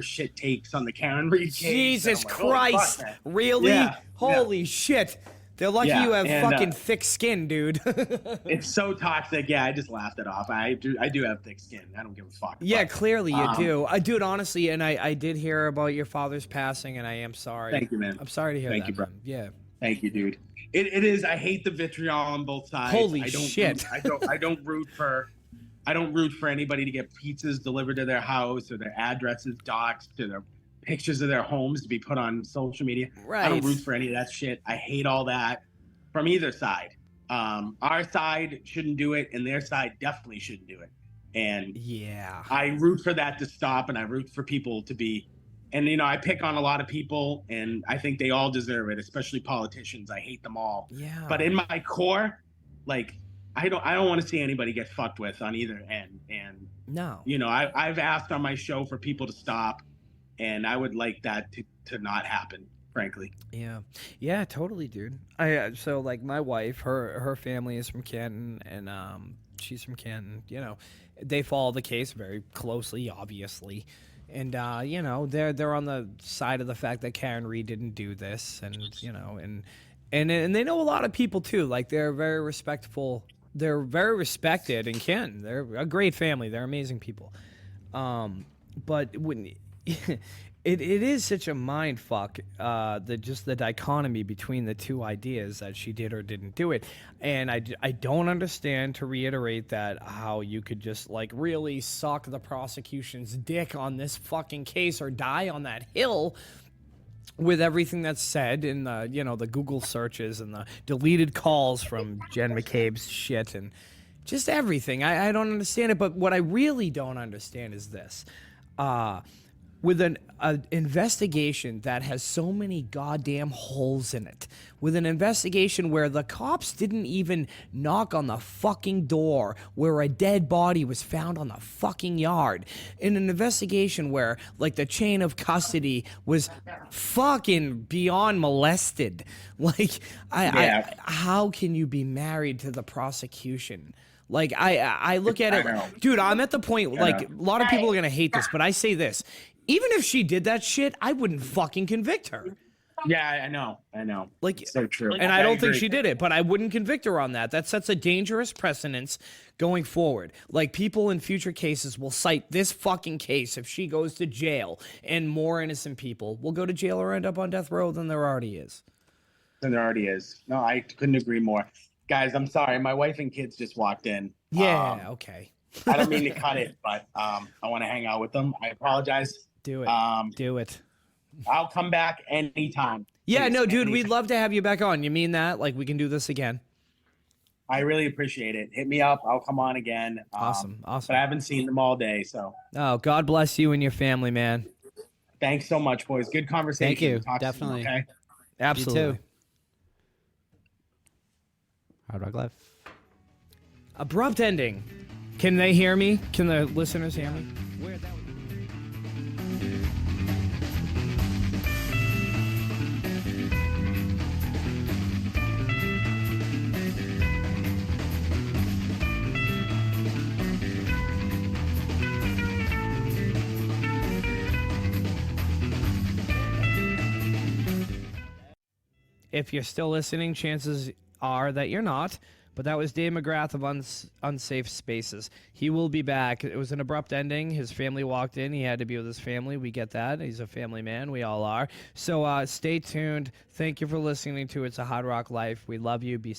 B: shit takes on the Karen Reed case.
A: Jesus
B: like,
A: Christ.
B: fuck,
A: Really?
B: Yeah,
A: Holy shit. They're lucky
B: Yeah,
A: you have
B: and,
A: fucking thick skin, dude.
B: It's so toxic. Yeah, I just laughed it off. I do have thick skin. I don't give a fuck.
A: Yeah,
B: but,
A: clearly you do. Dude, honestly, and I did hear about your father's passing, and I am sorry.
B: Thank you, man.
A: I'm sorry to hear
B: Thank
A: that,
B: you, bro.
A: man. Yeah.
B: Thank you, dude. It is. I hate the vitriol on both sides.
A: Holy
B: I don't
A: shit.
B: I don't root for anybody to get pizzas delivered to their house or their addresses doxed or their pictures of their homes to be put on social media.
A: Right.
B: I don't root for any of that shit. I hate all that from either side. Our side shouldn't do it, and their side definitely shouldn't do it. And
A: Yeah.
B: I root for that to stop, and I root for people to be. And I pick on a lot of people, and I think they all deserve it, especially politicians. I hate them all.
A: Yeah.
B: But in my core, like, I don't want to see anybody get fucked with on either end. And
A: No.
B: I've asked on my show for people to stop, and I would like that to not happen, frankly.
A: Yeah, totally, dude. So like my wife, her family is from Canton, and she's from Canton. They follow the case very closely, obviously, and they're on the side of the fact that Karen Reed didn't do this, and and they know a lot of people too. Like they're very respectful. They're very respected in Canton. They're a great family. They're amazing people. But when it is such a mind fuck, the dichotomy between the two ideas that she did or didn't do it. And I don't understand, to reiterate that, how you could just like really suck the prosecution's dick on this fucking case or die on that hill with everything that's said in the, the Google searches and the deleted calls from Jen McCabe's shit and just everything. I don't understand it. But what I really don't understand is this. With an investigation that has so many goddamn holes in it, with an investigation where the cops didn't even knock on the fucking door, where a dead body was found on the fucking yard, in an investigation where, like, the chain of custody was fucking beyond molested. Like, how can you be married to the prosecution? Like, I look at it, dude, I'm at the point, like, a lot of people are going to hate this, but I say this. Even if she did that shit, I wouldn't fucking convict her.
B: Yeah, I know.
A: Like,
B: it's so true.
A: And I don't think she did it, but I wouldn't convict her on that. That sets a dangerous precedence going forward. Like, people in future cases will cite this fucking case if she goes to jail, and more innocent people will go to jail or end up on death row than there already is.
B: Than there already is. No, I couldn't agree more. Guys, I'm sorry. My wife and kids just walked in.
A: Yeah, okay.
B: I don't mean to cut it, but I want to hang out with them. I apologize.
A: Do it. Do it.
B: I'll come back anytime.
A: Yeah,
B: Please,
A: no, dude,
B: anytime.
A: we'd love to have you back on. You mean that? Like, we can do this again.
B: I really appreciate it. Hit me up. I'll come on again.
A: Awesome.
B: But I haven't seen them all day, so.
A: Oh, God bless you and your family, man.
B: Thanks so much, boys. Good conversation.
C: Thank you.
B: Talk
C: Definitely.
B: Soon, okay?
A: Absolutely.
C: You too. Hard Rock Life.
A: Abrupt ending. Can they hear me? Can the listeners hear me? If you're still listening, chances are that you're not. But that was Dave McGrath of Unsafe Spaces. He will be back. It was an abrupt ending. His family walked in. He had to be with his family. We get that. He's a family man. We all are. So stay tuned. Thank you for listening to It's a Hard Rock Life. We love you. Be